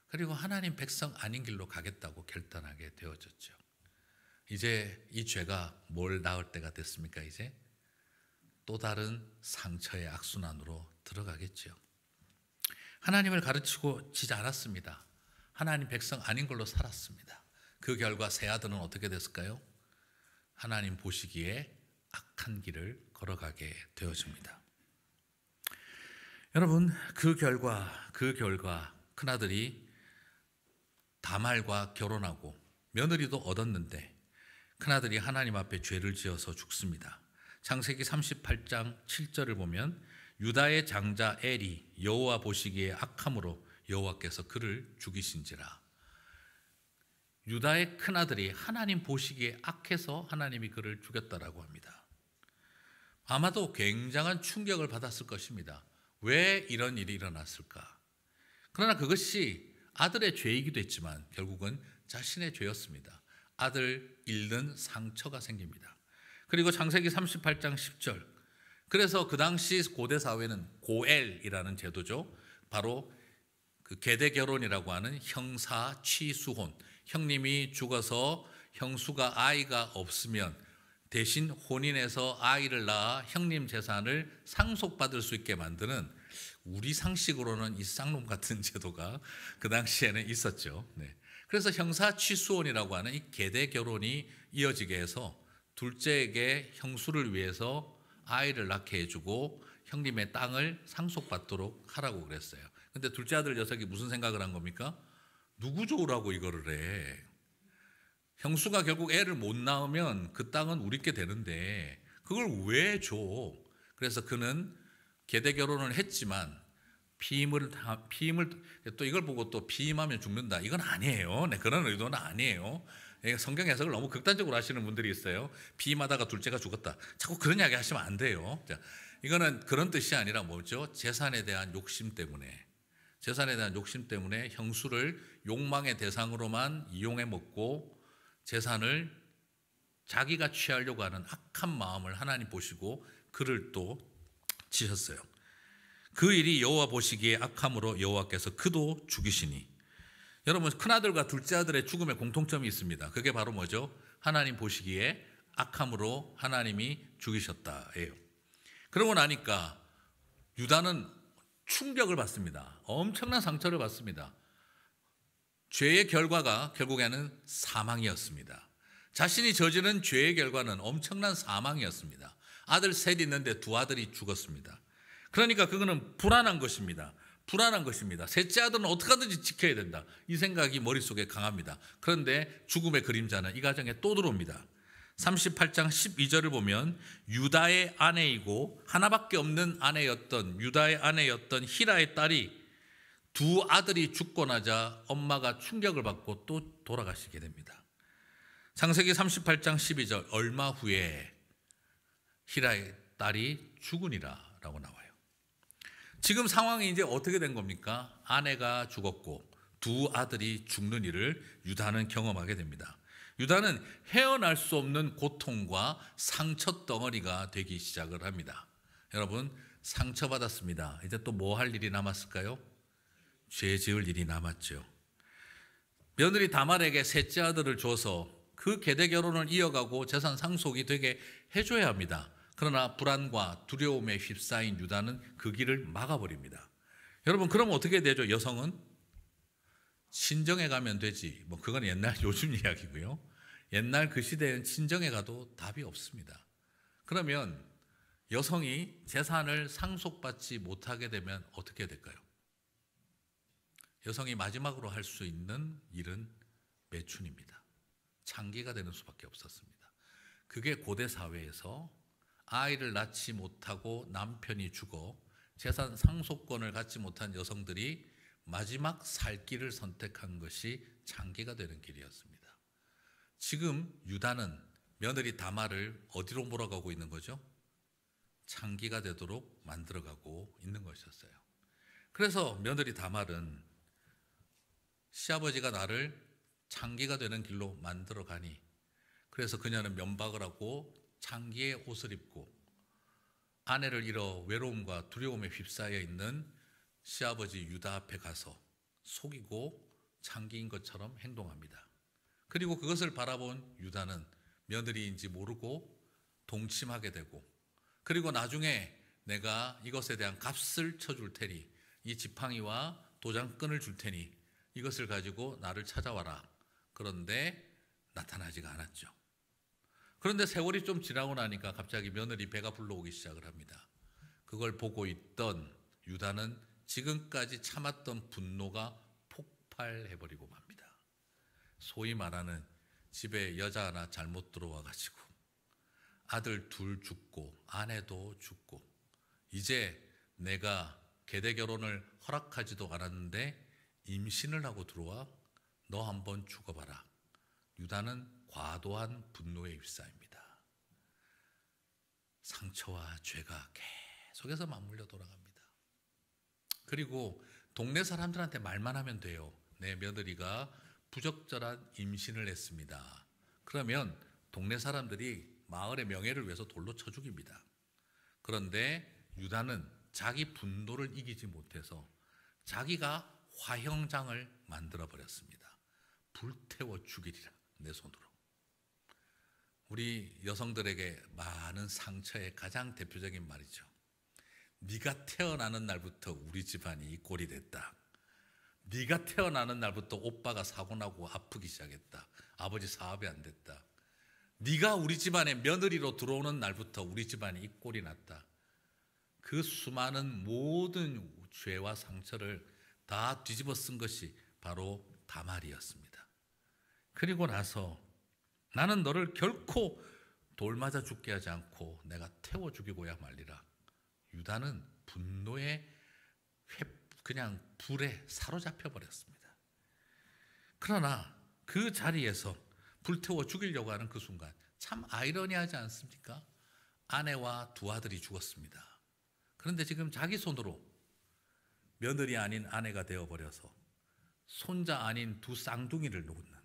그리고 하나님 백성 아닌 길로 가겠다고 결단하게 되어졌죠. 이제 이 죄가 뭘 낳을 때가 됐습니까? 이제 또 다른 상처의 악순환으로 들어가겠죠. 하나님을 가르치고 지지 않았습니다. 하나님 백성 아닌 걸로 살았습니다. 그 결과 세 아들은 어떻게 됐을까요? 하나님 보시기에 악한 길을 걸어가게 되어집니다. 여러분, 그 결과 큰아들이 다말과 결혼하고 며느리도 얻었는데 큰아들이 하나님 앞에 죄를 지어서 죽습니다. 창세기 38장 7절을 보면 유다의 장자 엘이 여호와 보시기에 악함으로 여호와께서 그를 죽이신지라. 유다의 큰아들이 하나님 보시기에 악해서 하나님이 그를 죽였다라고 합니다. 아마도 굉장한 충격을 받았을 것입니다. 왜 이런 일이 일어났을까? 그러나 그것이 아들의 죄이기도 했지만 결국은 자신의 죄였습니다. 아들 잃는 상처가 생깁니다. 그리고 창세기 38장 10절, 그래서 그 당시 고대 사회는 고엘이라는 제도죠. 바로 그 계대 결혼이라고 하는 형사 취수혼, 형님이 죽어서 형수가 아이가 없으면 대신 혼인해서 아이를 낳아 형님 재산을 상속받을 수 있게 만드는, 우리 상식으로는 이 쌍놈 같은 제도가 그 당시에는 있었죠. 네. 그래서 형사 취수혼이라고 하는 이 계대 결혼이 이어지게 해서 둘째에게 형수를 위해서 아이를 낳게 해주고 형님의 땅을 상속받도록 하라고 그랬어요. 근데 둘째 아들 녀석이 무슨 생각을 한 겁니까? 누구 좋으라고 이거를 해. 형수가 결국 애를 못 낳으면 그 땅은 우리께 되는데 그걸 왜 줘? 그래서 그는 계대 결혼을 했지만 피임을 또 이걸 보고 또 피임하면 죽는다, 이건 아니에요. 네, 그런 의도는 아니에요. 성경 해석을 너무 극단적으로 하시는 분들이 있어요. 피임하다가 둘째가 죽었다, 자꾸 그런 이야기 하시면 안 돼요. 자, 이거는 그런 뜻이 아니라 뭐죠? 재산에 대한 욕심 때문에 형수를 욕망의 대상으로만 이용해 먹고 재산을 자기가 취하려고 하는 악한 마음을 하나님 보시고 그를 또 치셨어요. 그 일이 여호와 보시기에 악함으로 여호와께서 그도 죽이시니. 여러분, 큰아들과 둘째 아들의 죽음에 공통점이 있습니다. 그게 바로 뭐죠? 하나님 보시기에 악함으로 하나님이 죽이셨다예요. 그러고 나니까 유다는 충격을 받습니다. 엄청난 상처를 받습니다. 죄의 결과가 결국에는 사망이었습니다. 자신이 저지른 죄의 결과는 엄청난 사망이었습니다. 아들 셋 있는데 두 아들이 죽었습니다. 그러니까 그거는 불안한 것입니다. 불안한 것입니다. 셋째 아들은 어떻게 하든지 지켜야 된다. 이 생각이 머릿속에 강합니다. 그런데 죽음의 그림자는 이 가정에 또 들어옵니다. 38장 12절을 보면 유다의 아내이고 하나밖에 없는 아내였던 유다의 아내였던 히라의 딸이 두 아들이 죽고 나자 엄마가 충격을 받고 또 돌아가시게 됩니다. 창세기 38장 12절 얼마 후에 히라의 딸이 죽으니라 라고 나와요. 지금 상황이 이제 어떻게 된 겁니까? 아내가 죽었고 두 아들이 죽는 일을 유다는 경험하게 됩니다. 유다는 헤어날 수 없는 고통과 상처 덩어리가 되기 시작을 합니다. 여러분, 상처받았습니다. 이제 또 뭐 할 일이 남았을까요? 죄 지을 일이 남았죠. 며느리 다말에게 셋째 아들을 줘서 그 계대 결혼을 이어가고 재산 상속이 되게 해줘야 합니다. 그러나 불안과 두려움에 휩싸인 유다는 그 길을 막아버립니다. 여러분, 그럼 어떻게 되죠? 여성은 친정에 가면 되지. 뭐 그건 옛날 요즘 이야기고요. 옛날 그 시대엔 친정에 가도 답이 없습니다. 그러면 여성이 재산을 상속받지 못하게 되면 어떻게 될까요? 여성이 마지막으로 할 수 있는 일은 매춘입니다. 창기가 되는 수밖에 없었습니다. 그게 고대 사회에서 아이를 낳지 못하고 남편이 죽어 재산 상속권을 갖지 못한 여성들이 마지막 살 길을 선택한 것이 창기가 되는 길이었습니다. 지금 유다는 며느리 다말을 어디로 몰아가고 있는 거죠? 창기가 되도록 만들어가고 있는 것이었어요. 그래서 며느리 다말은 시아버지가 나를 창기가 되는 길로 만들어가니 그래서 그녀는 면박을 하고 창기의 옷을 입고 아내를 잃어 외로움과 두려움에 휩싸여 있는 시아버지 유다 앞에 가서 속이고 창기인 것처럼 행동합니다. 그리고 그것을 바라본 유다는 며느리인지 모르고 동침하게 되고 그리고 나중에 내가 이것에 대한 값을 쳐줄 테니 이 지팡이와 도장끈을 줄 테니 이것을 가지고 나를 찾아와라. 그런데 나타나지가 않았죠. 그런데 세월이 좀 지나고 나니까 갑자기 며느리 배가 불러오기 시작을 합니다. 그걸 보고 있던 유다는 지금까지 참았던 분노가 폭발해버리고 맙니다. 소위 말하는 집에 여자 하나 잘못 들어와 가지고 아들 둘 죽고 아내도 죽고 이제 내가 계대 결혼을 허락하지도 않았는데 임신을 하고 들어와 너 한번 죽어봐라. 유다는 과도한 분노에 휩싸입니다. 상처와 죄가 계속해서 맞물려 돌아갑니다. 그리고 동네 사람들한테 말만 하면 돼요. 내 며느리가 부적절한 임신을 했습니다. 그러면 동네 사람들이 마을의 명예를 위해서 돌로 쳐 죽입니다. 그런데 유다는 자기 분노를 이기지 못해서 자기가 화형장을 만들어 버렸습니다. 불태워 죽이리라 내 손으로. 우리 여성들에게 많은 상처의 가장 대표적인 말이죠. 네가 태어나는 날부터 우리 집안이 이 꼴이 됐다. 네가 태어나는 날부터 오빠가 사고나고 아프기 시작했다. 아버지 사업이 안 됐다. 네가 우리 집안에 며느리로 들어오는 날부터 우리 집안이 이 꼴이 났다. 그 수많은 모든 죄와 상처를 다 뒤집어 쓴 것이 바로 다말이었습니다. 그리고 나서 나는 너를 결코 돌 맞아 죽게 하지 않고 내가 태워 죽이고야 말리라. 유다는 분노에 그냥 불에 사로잡혀 버렸습니다. 그러나 그 자리에서 불태워 죽이려고 하는 그 순간 참 아이러니하지 않습니까? 아내와 두 아들이 죽었습니다. 그런데 지금 자기 손으로 며느리 아닌 아내가 되어버려서 손자 아닌 두 쌍둥이를 놓는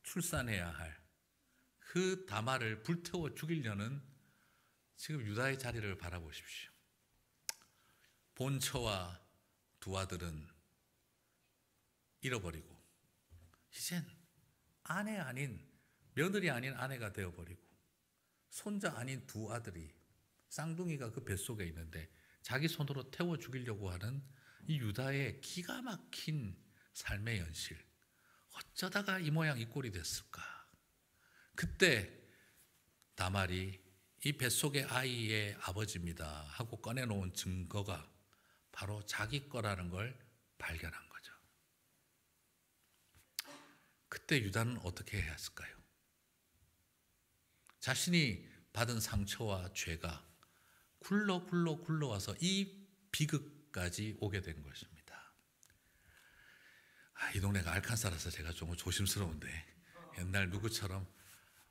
출산해야 할 그 다말을 불태워 죽이려는 지금 유다의 자리를 바라보십시오. 본처와 두 아들은 잃어버리고 이젠 아내 아닌 며느리 아닌 아내가 되어버리고 손자 아닌 두 아들이 쌍둥이가 그 뱃속에 있는데 자기 손으로 태워 죽이려고 하는 이 유다의 기가 막힌 삶의 현실. 어쩌다가 이 모양 이 꼴이 됐을까? 그때 다말이 이 뱃속의 아이의 아버지입니다 하고 꺼내놓은 증거가 바로 자기 거라는 걸 발견한 거죠. 그때 유다는 어떻게 해야 했을까요? 자신이 받은 상처와 죄가 굴러와서 이 비극까지 오게 된 것입니다. 이 동네가 알칸사라서 제가 좀 조심스러운데, 옛날 누구처럼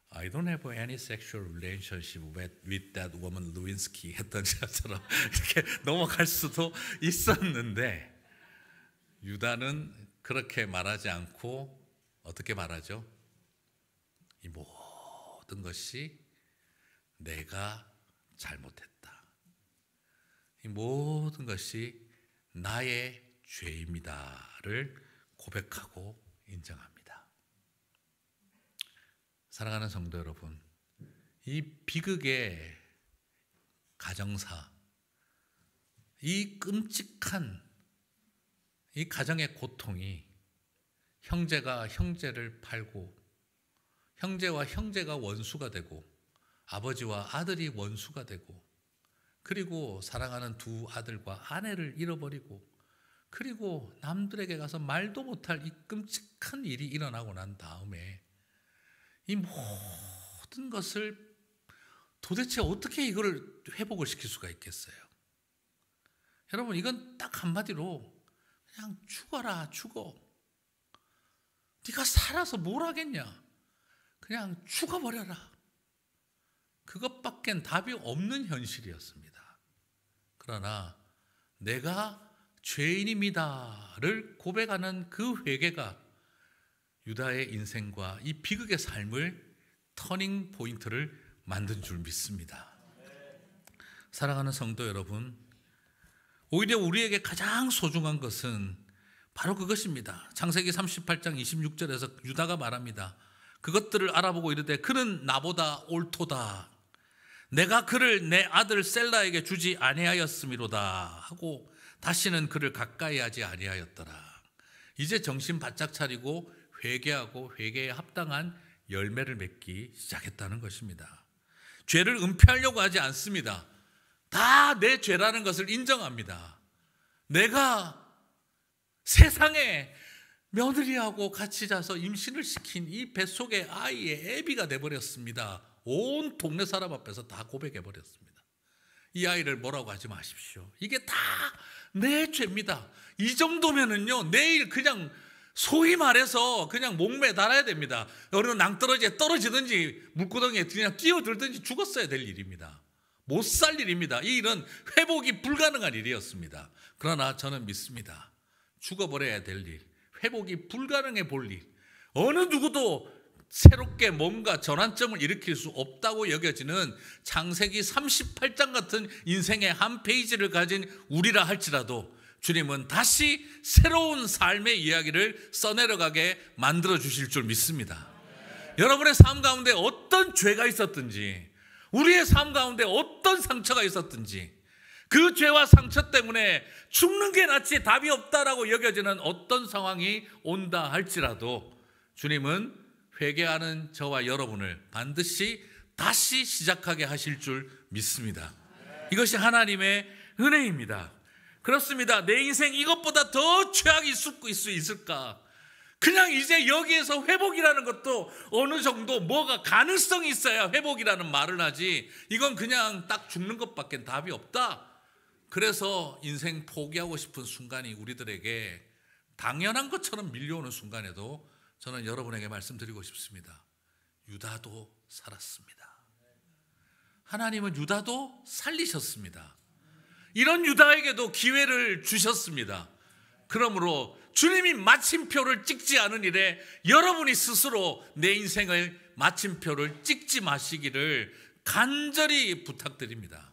I don't have any sexual relationship with that woman Lewinsky 했던 것처럼 이렇게 넘어갈 수도 있었는데, 유다는 그렇게 말하지 않고 어떻게 말하죠? 이 모든 것이 내가 잘못했다. 이 모든 것이 나의 죄입니다를 고백하고 인정합니다. 사랑하는 성도 여러분, 이 비극의 가정사, 이 끔찍한 이 가정의 고통이 형제가 형제를 팔고, 형제와 형제가 원수가 되고, 아버지와 아들이 원수가 되고, 그리고 사랑하는 두 아들과 아내를 잃어버리고, 그리고 남들에게 가서 말도 못할 이 끔찍한 일이 일어나고 난 다음에 이 모든 것을 도대체 어떻게 이걸 회복을 시킬 수가 있겠어요? 여러분, 이건 딱 한마디로 그냥 죽어라, 죽어. 네가 살아서 뭘 하겠냐? 그냥 죽어버려라. 그것밖엔 답이 없는 현실이었습니다. 그러나 내가 죄인입니다를 고백하는 그 회개가 유다의 인생과 이 비극의 삶을 터닝 포인트를 만든 줄 믿습니다. 사랑하는 성도 여러분, 오히려 우리에게 가장 소중한 것은 바로 그것입니다. 창세기 38장 26절에서 유다가 말합니다. 그것들을 알아보고 이르되 그는 나보다 옳도다. 내가 그를 내 아들 셀라에게 주지 아니하였음이로다 하고 다시는 그를 가까이 하지 아니하였더라. 이제 정신 바짝 차리고 회개하고 회개에 합당한 열매를 맺기 시작했다는 것입니다. 죄를 은폐하려고 하지 않습니다. 다 내 죄라는 것을 인정합니다. 내가 세상에 며느리하고 같이 자서 임신을 시킨 이 뱃속의 아이의 애비가 돼버렸습니다. 온 동네 사람 앞에서 다 고백해버렸습니다. 이 아이를 뭐라고 하지 마십시오. 이게 다 내 죄입니다. 이 정도면은요, 내일 그냥 소위 말해서 그냥 목매 달아야 됩니다. 어느 낭떠러지에 떨어지든지 물구덩이에 그냥 뛰어들든지 죽었어야 될 일입니다. 못 살 일입니다. 이 일은 회복이 불가능한 일이었습니다. 그러나 저는 믿습니다. 죽어버려야 될 일, 회복이 불가능해 볼 일, 어느 누구도 새롭게 뭔가 전환점을 일으킬 수 없다고 여겨지는 창세기 38장 같은 인생의 한 페이지를 가진 우리라 할지라도 주님은 다시 새로운 삶의 이야기를 써내려가게 만들어 주실 줄 믿습니다. 여러분의 삶 가운데 어떤 죄가 있었든지, 우리의 삶 가운데 어떤 상처가 있었든지, 그 죄와 상처 때문에 죽는 게 낫지 답이 없다라고 여겨지는 어떤 상황이 온다 할지라도 주님은 회개하는 저와 여러분을 반드시 다시 시작하게 하실 줄 믿습니다. 이것이 하나님의 은혜입니다. 그렇습니다. 내 인생 이것보다 더 최악이 있을 수 있을까? 그냥 이제 여기에서 회복이라는 것도 어느 정도 뭐가 가능성이 있어야 회복이라는 말을 하지, 이건 그냥 딱 죽는 것밖에 답이 없다. 그래서 인생 포기하고 싶은 순간이 우리들에게 당연한 것처럼 밀려오는 순간에도 저는 여러분에게 말씀드리고 싶습니다. 유다도 살았습니다. 하나님은 유다도 살리셨습니다. 이런 유다에게도 기회를 주셨습니다. 그러므로 주님이 마침표를 찍지 않은 일에 여러분이 스스로 내 인생을 마침표를 찍지 마시기를 간절히 부탁드립니다.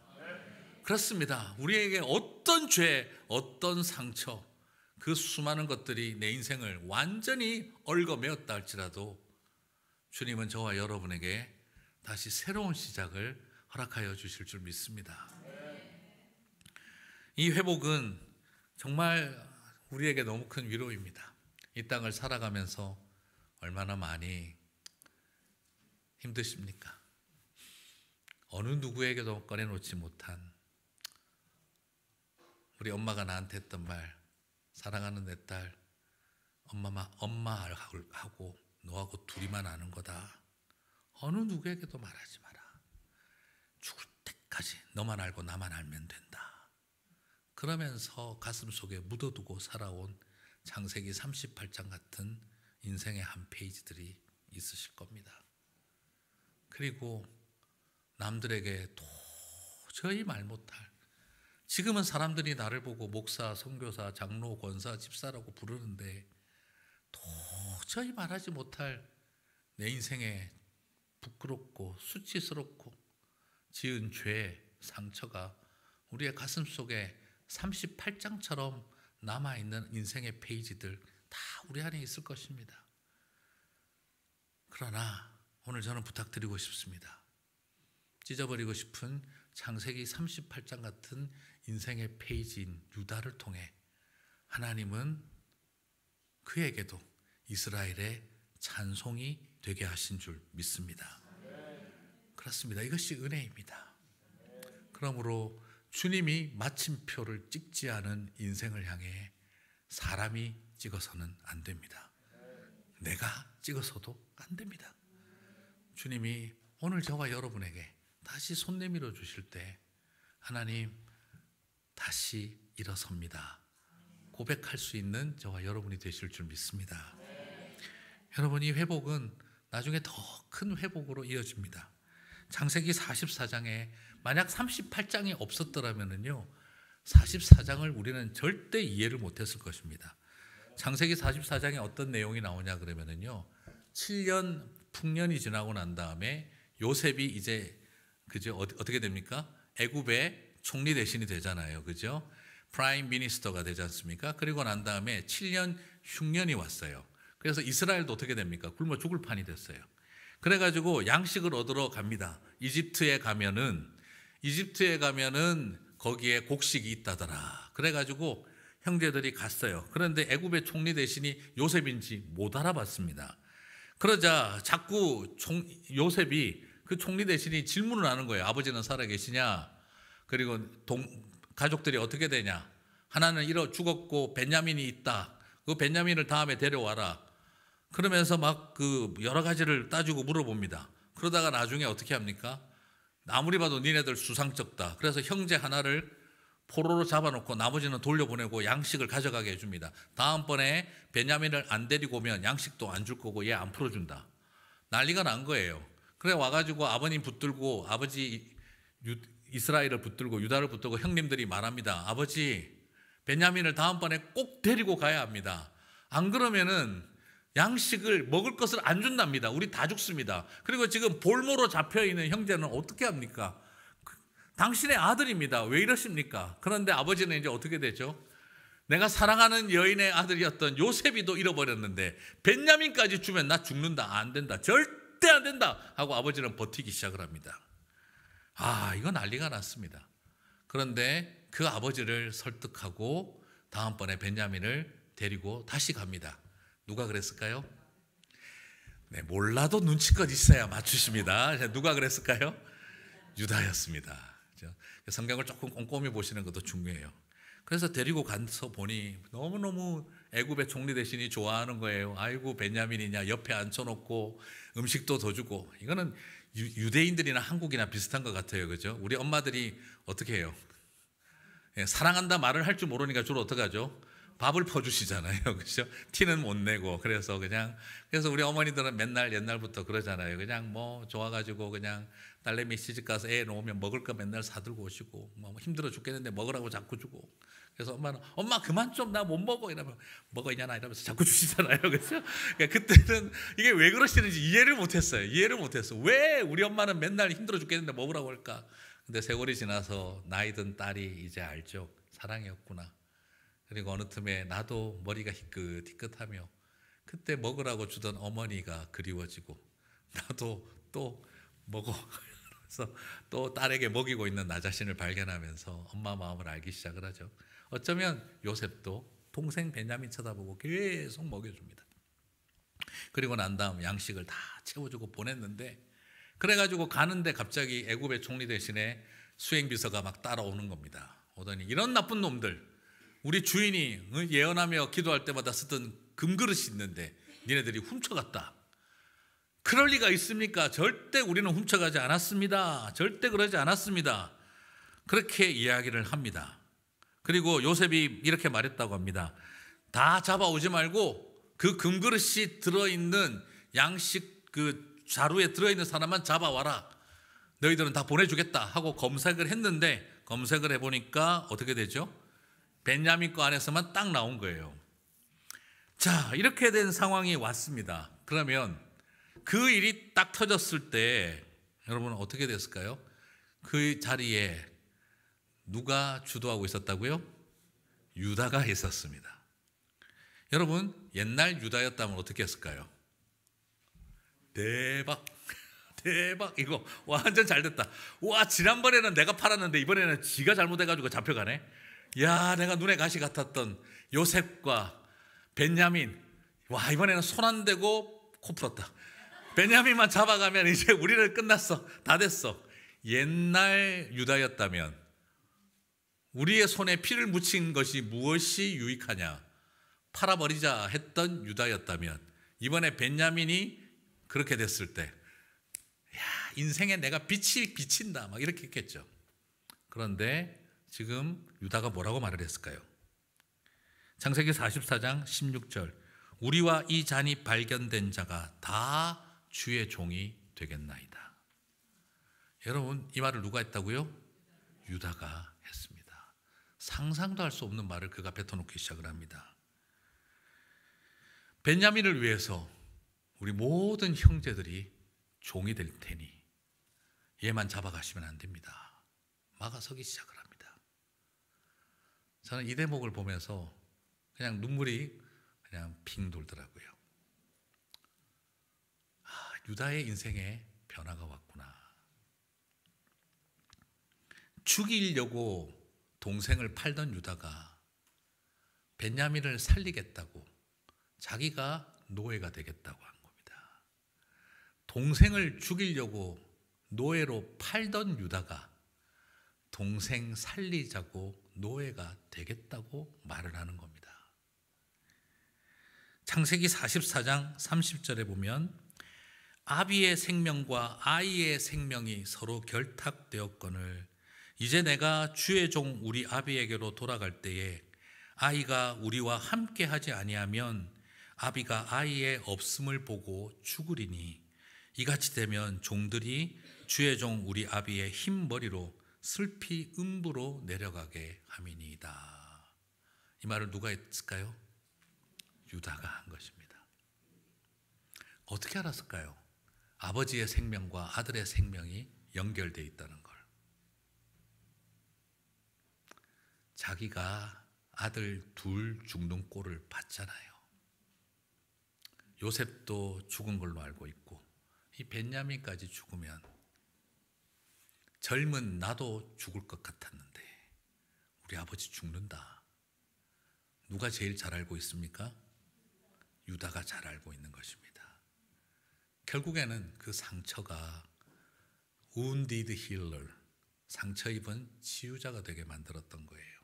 그렇습니다. 우리에게 어떤 죄, 어떤 상처, 그 수많은 것들이 내 인생을 완전히 얽어매었다 할지라도 주님은 저와 여러분에게 다시 새로운 시작을 허락하여 주실 줄 믿습니다. 이 회복은 정말 우리에게 너무 큰 위로입니다. 이 땅을 살아가면서 얼마나 많이 힘드십니까? 어느 누구에게도 꺼내놓지 못한 우리 엄마가 나한테 했던 말, 사랑하는 내 딸, 엄마하고 너하고 둘이만 아는 거다. 어느 누구에게도 말하지 마라. 죽을 때까지 너만 알고 나만 알면 된다. 그러면서 가슴속에 묻어두고 살아온 창세기 38장 같은 인생의 한 페이지들이 있으실 겁니다. 그리고 남들에게 도저히 말 못할, 지금은 사람들이 나를 보고 목사, 선교사, 장로, 권사, 집사라고 부르는데 도저히 말하지 못할 내 인생에 부끄럽고 수치스럽고 지은 죄, 상처가 우리의 가슴 속에 38장처럼 남아있는 인생의 페이지들 다 우리 안에 있을 것입니다. 그러나 오늘 저는 부탁드리고 싶습니다. 찢어버리고 싶은 창세기 38장 같은 인생의 페이지인 유다를 통해 하나님은 그에게도 이스라엘의 찬송이 되게 하신 줄 믿습니다. 그렇습니다. 이것이 은혜입니다. 그러므로 주님이 마침표를 찍지 않은 인생을 향해 사람이 찍어서는 안 됩니다. 내가 찍어서도 안 됩니다. 주님이 오늘 저와 여러분에게 다시 손 내밀어 주실 때 하나님 다시 일어섭니다 고백할 수 있는 저와 여러분이 되실 줄 믿습니다. 여러분, 이 회복은 나중에 더 큰 회복으로 이어집니다. 창세기 44장에 만약 38장이 없었더라면요 44장을 우리는 절대 이해를 못했을 것입니다. 창세기 44장에 어떤 내용이 나오냐 그러면요 7년 풍년이 지나고 난 다음에 요셉이 이제 그죠 어떻게 됩니까? 애굽의 총리 대신이 되잖아요, 그죠? 프라임 미니스터가 되지 않습니까? 그리고 난 다음에 7년 흉년이 왔어요. 그래서 이스라엘도 어떻게 됩니까? 굶어 죽을 판이 됐어요. 그래가지고 양식을 얻으러 갑니다. 이집트에 가면은 거기에 곡식이 있다더라. 그래가지고 형제들이 갔어요. 그런데 애굽의 총리 대신이 요셉인지 못 알아봤습니다. 그러자 자꾸 요셉이 그 총리 대신이 질문을 하는 거예요. 아버지는 살아계시냐? 그리고 가족들이 어떻게 되냐? 하나는 죽었고 베냐민이 있다. 그 베냐민을 다음에 데려와라. 그러면서 막 그 여러 가지를 따지고 물어봅니다. 그러다가 나중에 어떻게 합니까? 아무리 봐도 니네들 수상쩍다. 그래서 형제 하나를 포로로 잡아놓고 나머지는 돌려보내고 양식을 가져가게 해줍니다. 다음번에 베냐민을 안 데리고 오면 양식도 안 줄 거고 얘 안 풀어준다. 난리가 난 거예요. 그래 와가지고 아버님 붙들고 아버지 이스라엘을 붙들고 유다를 붙들고 형님들이 말합니다. 아버지 베냐민을 다음번에 꼭 데리고 가야 합니다. 안 그러면은 양식을 먹을 것을 안 준답니다. 우리 다 죽습니다. 그리고 지금 볼모로 잡혀있는 형제는 어떻게 합니까? 당신의 아들입니다. 왜 이러십니까? 그런데 아버지는 이제 어떻게 되죠? 내가 사랑하는 여인의 아들이었던 요셉이도 잃어버렸는데 베냐민까지 주면 나 죽는다. 안 된다. 절대 안 된다. 하고 아버지는 버티기 시작을 합니다. 이거 난리가 났습니다. 그런데 그 아버지를 설득하고 다음번에 베냐민을 데리고 다시 갑니다. 누가 그랬을까요? 네, 몰라도 눈치껏 있어야 맞추십니다. 누가 그랬을까요? 유다였습니다. 성경을 조금 꼼꼼히 보시는 것도 중요해요. 그래서 데리고 가서 보니 너무너무 애굽의 총리 대신이 좋아하는 거예요. 아이고 베냐민이냐 옆에 앉혀놓고 음식도 더 주고. 이거는 유대인들이나 한국이나 비슷한 것 같아요. 그죠? 우리 엄마들이 어떻게 해요? 사랑한다 말을 할 줄 모르니까 주로 어떻게 하죠? 밥을 퍼주시잖아요. 그죠? 티는 못 내고. 그래서 우리 어머니들은 맨날 옛날부터 그러잖아요. 그냥 뭐 좋아가지고 그냥 딸내미 시집 가서 애 놓으면 먹을 거 맨날 사들고 오시고, 뭐 힘들어 죽겠는데 먹으라고 자꾸 주고. 그래서 엄마는 엄마 그만 좀 나 못 먹어 이러면 먹어 이냐나 이러면서 자꾸 주시잖아요. 그렇죠? 그러니까 그때는 이게 왜 그러시는지 이해를 못했어요. 왜 우리 엄마는 맨날 힘들어 죽겠는데 먹으라고 할까? 근데 세월이 지나서 나이 든 딸이 이제 알죠. 사랑이었구나. 그리고 어느 틈에 나도 머리가 희끗희끗하며 그때 먹으라고 주던 어머니가 그리워지고 나도 또 먹어. 그래서 또 딸에게 먹이고 있는 나 자신을 발견하면서 엄마 마음을 알기 시작을 하죠. 어쩌면 요셉도 동생 베냐민 쳐다보고 계속 먹여줍니다. 그리고 난 다음 양식을 다 채워주고 보냈는데 그래가지고 가는데 갑자기 애굽의 총리 대신에 수행비서가 막 따라오는 겁니다. 오더니 이런 나쁜 놈들 우리 주인이 예언하며 기도할 때마다 쓰던 금그릇이 있는데 니네들이 훔쳐갔다. 그럴 리가 있습니까? 절대 우리는 훔쳐가지 않았습니다. 절대 그러지 않았습니다. 그렇게 이야기를 합니다. 그리고 요셉이 이렇게 말했다고 합니다. 다 잡아오지 말고 그 금그릇이 들어있는 양식 그 자루에 들어있는 사람만 잡아와라. 너희들은 다 보내주겠다 하고 검색을 했는데 검색을 해보니까 어떻게 되죠? 베냐민 거 안에서만 딱 나온 거예요. 자, 이렇게 된 상황이 왔습니다. 그러면 그 일이 딱 터졌을 때 여러분 어떻게 됐을까요? 그 자리에 누가 주도하고 있었다고요? 유다가 있었습니다. 여러분 옛날 유다였다면 어떻게 했을까요? 대박 대박 이거 완전 잘 됐다. 와 지난번에는 내가 팔았는데 이번에는 지가 잘못해가지고 잡혀가네. 야 내가 눈에 가시 같았던 요셉과 베냐민 와 이번에는 손 안 대고 코 풀었다. 베냐민만 잡아가면 이제 우리는 끝났어. 다 됐어. 옛날 유다였다면 우리의 손에 피를 묻힌 것이 무엇이 유익하냐 팔아버리자 했던 유다였다면 이번에 베냐민이 그렇게 됐을 때 야, 인생에 내가 빛이 비친다 막 이렇게 했겠죠. 그런데 지금 유다가 뭐라고 말을 했을까요? 창세기 44장 16절 우리와 이 잔이 발견된 자가 다 주의 종이 되겠나이다. 여러분 이 말을 누가 했다고요? 유다가 했습니다. 상상도 할 수 없는 말을 그가 뱉어놓기 시작을 합니다. 베냐민을 위해서 우리 모든 형제들이 종이 될 테니 얘만 잡아가시면 안 됩니다. 막아서기 시작을 합니다. 저는 이 대목을 보면서 그냥 눈물이 그냥 핑 돌더라고요. 아, 유다의 인생에 변화가 왔구나. 죽이려고 동생을 팔던 유다가 베냐민을 살리겠다고 자기가 노예가 되겠다고 한 겁니다. 동생을 죽이려고 노예로 팔던 유다가 동생 살리자고 노예가 되겠다고 말을 하는 겁니다. 창세기 44장 30절에 보면 아비의 생명과 아이의 생명이 서로 결탁되었거늘 이제 내가 주의 종 우리 아비에게로 돌아갈 때에 아이가 우리와 함께 하지 아니하면 아비가 아이의 없음을 보고 죽으리니 이같이 되면 종들이 주의 종 우리 아비의 흰머리로 슬피 음부로 내려가게 함이니이다. 이 말을 누가 했을까요? 유다가 한 것입니다. 어떻게 알았을까요? 아버지의 생명과 아들의 생명이 연결되어 있다는 걸. 자기가 아들 둘 죽는 꼴을 봤잖아요. 요셉도 죽은 걸로 알고 있고 이 베냐민까지 죽으면 젊은 나도 죽을 것 같았는데 우리 아버지 죽는다. 누가 제일 잘 알고 있습니까? 유다가 잘 알고 있는 것입니다. 결국에는 그 상처가 wounded healer, 상처 입은 치유자가 되게 만들었던 거예요.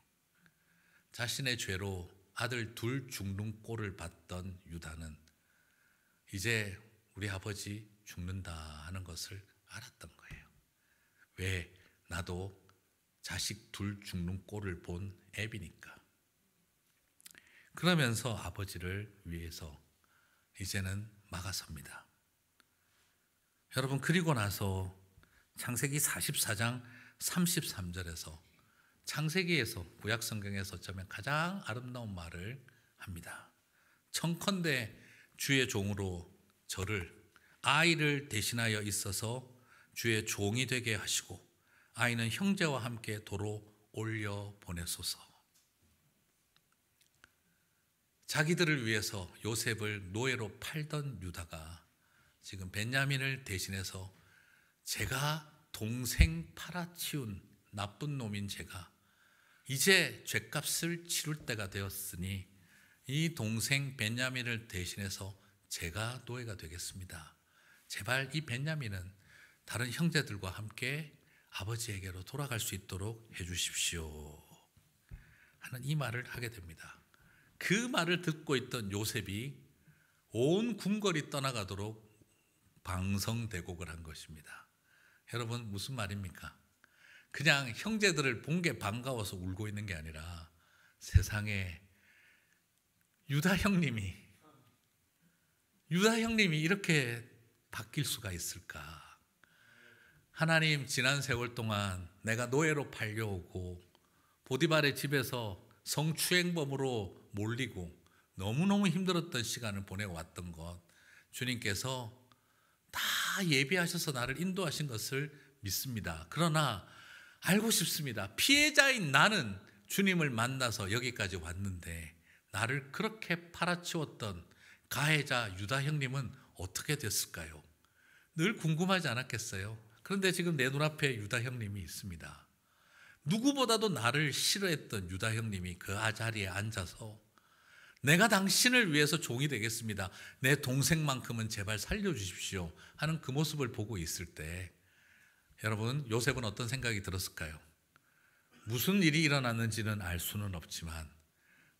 자신의 죄로 아들 둘 죽는 꼴을 봤던 유다는 이제 우리 아버지 죽는다 하는 것을 알았던 거예요. 왜? 나도 자식 둘 죽는 꼴을 본 애비니까. 그러면서 아버지를 위해서 이제는 막아섭니다. 여러분 그리고 나서 창세기 44장 33절에서 창세기에서 구약성경에서 어쩌면 가장 아름다운 말을 합니다. 청컨대 주의 종으로 저를 아이를 대신하여 있어서 주의 종이 되게 하시고 아이는 형제와 함께 도로 올려 보내소서. 자기들을 위해서 요셉을 노예로 팔던 유다가 지금 베냐민을 대신해서 제가 동생 팔아치운 나쁜 놈인 제가 이제 죗값을 치룰 때가 되었으니 이 동생 베냐민을 대신해서 제가 노예가 되겠습니다. 제발 이 베냐민은 다른 형제들과 함께 아버지에게로 돌아갈 수 있도록 해주십시오 하는 이 말을 하게 됩니다. 그 말을 듣고 있던 요셉이 온 궁궐이 떠나가도록 방성대곡을 한 것입니다. 여러분, 무슨 말입니까? 그냥 형제들을 본 게 반가워서 울고 있는 게 아니라 세상에 유다 형님이 이렇게 바뀔 수가 있을까? 하나님, 지난 세월 동안 내가 노예로 팔려오고 보디발의 집에서 성추행범으로 몰리고 너무너무 힘들었던 시간을 보내왔던 것, 주님께서 다 예비하셔서 나를 인도하신 것을 믿습니다. 그러나 알고 싶습니다. 피해자인 나는 주님을 만나서 여기까지 왔는데 나를 그렇게 팔아치웠던 가해자 유다 형님은 어떻게 됐을까요? 늘 궁금하지 않았겠어요? 그런데 지금 내 눈앞에 유다 형님이 있습니다. 누구보다도 나를 싫어했던 유다 형님이 그 자리에 앉아서 내가 당신을 위해서 종이 되겠습니다. 내 동생만큼은 제발 살려주십시오 하는 그 모습을 보고 있을 때 여러분, 요셉은 어떤 생각이 들었을까요? 무슨 일이 일어났는지는 알 수는 없지만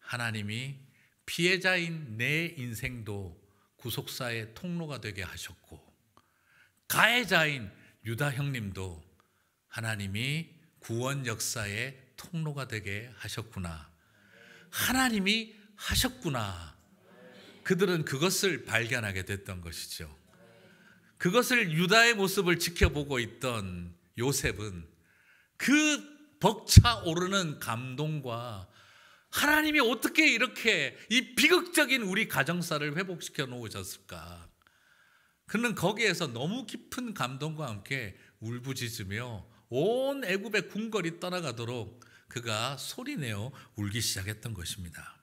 하나님이 피해자인 내 인생도 구속사의 통로가 되게 하셨고 가해자인 유다 형님도 하나님이 구원 역사의 통로가 되게 하셨구나. 하나님이 하셨구나. 그들은 그것을 발견하게 됐던 것이죠. 그것을 유다의 모습을 지켜보고 있던 요셉은 그 벅차오르는 감동과 하나님이 어떻게 이렇게 이 비극적인 우리 가정사를 회복시켜 놓으셨을까? 그는 거기에서 너무 깊은 감동과 함께 울부짖으며 온 애굽의 궁궐이 떠나가도록 그가 소리내어 울기 시작했던 것입니다.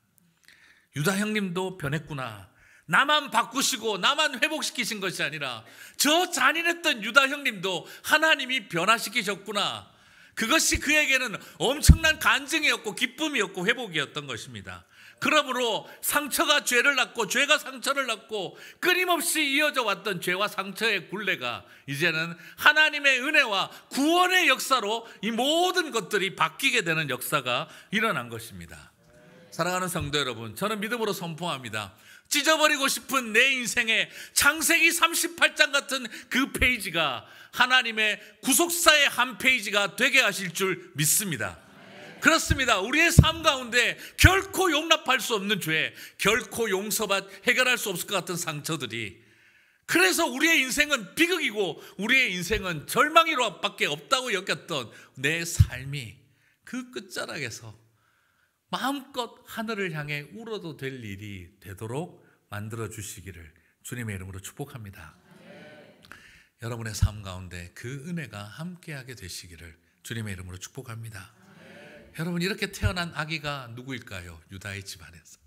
유다 형님도 변했구나. 나만 바꾸시고 나만 회복시키신 것이 아니라 저 잔인했던 유다 형님도 하나님이 변화시키셨구나. 그것이 그에게는 엄청난 간증이었고 기쁨이었고 회복이었던 것입니다. 그러므로 상처가 죄를 낳고 죄가 상처를 낳고 끊임없이 이어져 왔던 죄와 상처의 굴레가 이제는 하나님의 은혜와 구원의 역사로 이 모든 것들이 바뀌게 되는 역사가 일어난 것입니다. 사랑하는 성도 여러분, 저는 믿음으로 선포합니다. 찢어버리고 싶은 내 인생의 창세기 38장 같은 그 페이지가 하나님의 구속사의 한 페이지가 되게 하실 줄 믿습니다. 그렇습니다. 우리의 삶 가운데 결코 용납할 수 없는 죄, 결코 해결할 수 없을 것 같은 상처들이, 그래서 우리의 인생은 비극이고 우리의 인생은 절망으로밖에 없다고 여겼던 내 삶이 그 끝자락에서 마음껏 하늘을 향해 울어도 될 일이 되도록 만들어 주시기를 주님의 이름으로 축복합니다. 여러분의 삶 가운데 그 은혜가 함께하게 되시기를 주님의 이름으로 축복합니다. 여러분, 이렇게 태어난 아기가 누구일까요? 유다의 집안에서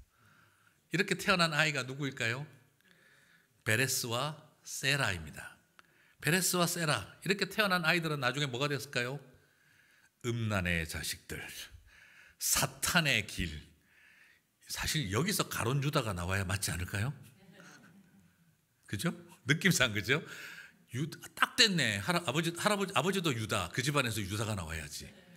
이렇게 태어난 아이가 누구일까요? 베레스와 세라입니다. 베레스와 세라, 이렇게 태어난 아이들은 나중에 뭐가 됐을까요? 음란의 자식들, 사탄의 길. 사실 여기서 가론 유다가 나와야 맞지 않을까요? 그죠? 느낌상 그죠? 딱 됐네. 아버지도 유다, 그 집안에서 유다가 나와야지.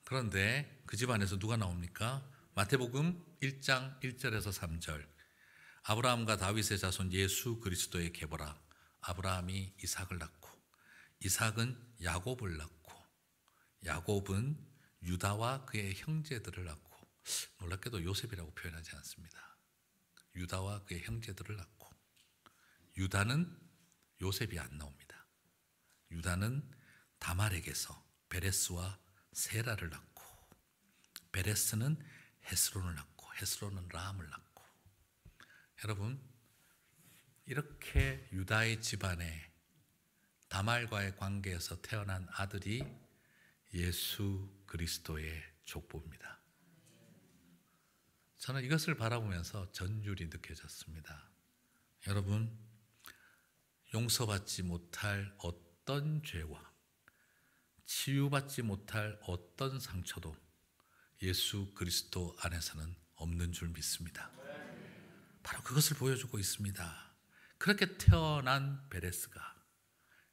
그런데 그 집안에서 누가 나옵니까? 마태복음 1장 1절에서 3절. 아브라함과 다윗의 자손 예수 그리스도의 계보라. 아브라함이 이삭을 낳고 이삭은 야곱을 낳고 야곱은 유다와 그의 형제들을 낳고, 놀랍게도 요셉이라고 표현하지 않습니다. 유다와 그의 형제들을 낳고, 유다는 요셉이 안 나옵니다. 유다는 다말에게서 베레스와 세라를 낳고, 베레스는 헤스론을 낳고, 헤스론은 라함을 낳고. 여러분, 이렇게 유다의 집안에 다말과의 관계에서 태어난 아들이 예수 그리스도의 족보입니다. 저는 이것을 바라보면서 전율이 느껴졌습니다. 여러분, 용서받지 못할 어떤 죄와 치유받지 못할 어떤 상처도 예수 그리스도 안에서는 없는 줄 믿습니다. 바로 그것을 보여주고 있습니다. 그렇게 태어난 베레스가,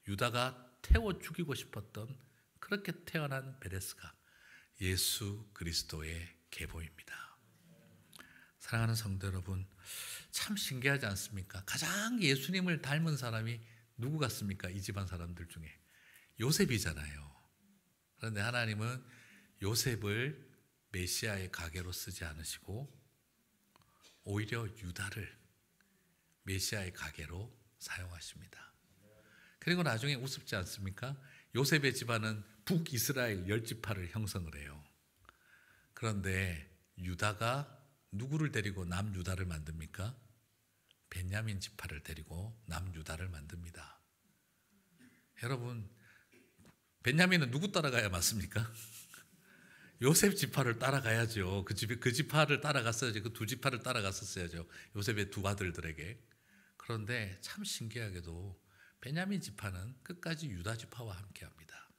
유다가 태워 죽이고 싶었던 그렇게 태어난 베레스가 예수 그리스도의 계보입니다. 사랑하는 성도 여러분, 참 신기하지 않습니까? 가장 예수님을 닮은 사람이 누구 같습니까? 이 집안 사람들 중에 요셉이잖아요. 그런데 하나님은 요셉을 메시아의 가계로 쓰지 않으시고 오히려 유다를 메시아의 가계로 사용하십니다. 그리고 나중에 우습지 않습니까? 요셉의 집안은 북이스라엘 10지파를 형성을 해요. 그런데 유다가 누구를 데리고 남유다를 만듭니까? 베냐민 지파를 데리고 남유다를 만듭니다. 여러분, 베냐민은 누구 따라가야 맞습니까? 요셉 지파를 따라가야죠. 그 지파를 따라갔어야죠. 그 두 지파를 따라갔었어야죠. 요셉의 두 아들들에게. 그런데 참 신기하게도 베냐민 지파는 끝까지 유다 지파와 함께합니다.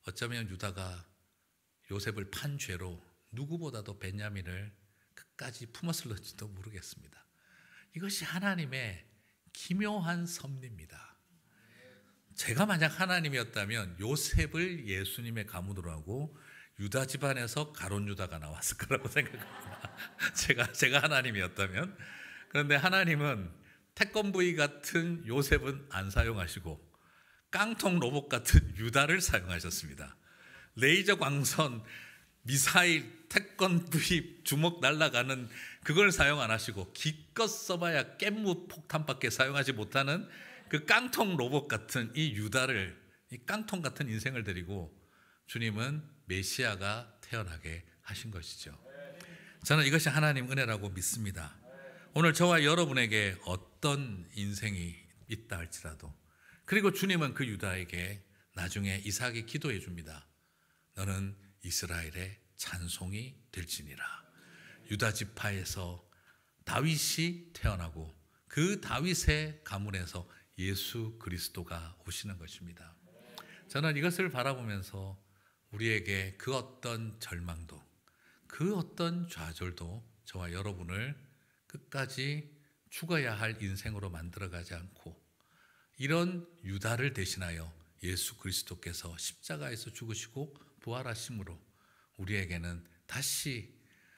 어쩌면 유다가 요셉을 판 죄로 누구보다도 베냐민을 끝까지 품었을지도 모르겠습니다. 이것이 하나님의 기묘한 섭리입니다. 제가 만약 하나님이었다면 요셉을 예수님의 가문으로 하고 유다 집안에서 가론 유다가 나왔을 거라고 생각합니다. 제가 하나님이었다면. 그런데 하나님은 태권브이 같은 요셉은 안 사용하시고 깡통 로봇 같은 유다를 사용하셨습니다. 레이저 광선, 미사일, 태권브이 주먹 날아가는 그걸 사용 안 하시고 기껏 써봐야 깻무 폭탄밖에 사용하지 못하는 그 깡통 로봇 같은 이 유다를, 이 깡통 같은 인생을 데리고 주님은 메시아가 태어나게 하신 것이죠. 저는 이것이 하나님 은혜라고 믿습니다. 오늘 저와 여러분에게 어떤 인생이 있다 할지라도, 그리고 주님은 그 유다에게 나중에 이삭이 기도해 줍니다. 너는 이스라엘의 찬송이 될지니라. 유다 지파에서 다윗이 태어나고 그 다윗의 가문에서 예수 그리스도가 오시는 것입니다. 저는 이것을 바라보면서 우리에게 그 어떤 절망도, 그 어떤 좌절도 저와 여러분을 끝까지 죽어야 할 인생으로 만들어가지 않고 이런 유다를 대신하여 예수 그리스도께서 십자가에서 죽으시고 부활하심으로 우리에게는 다시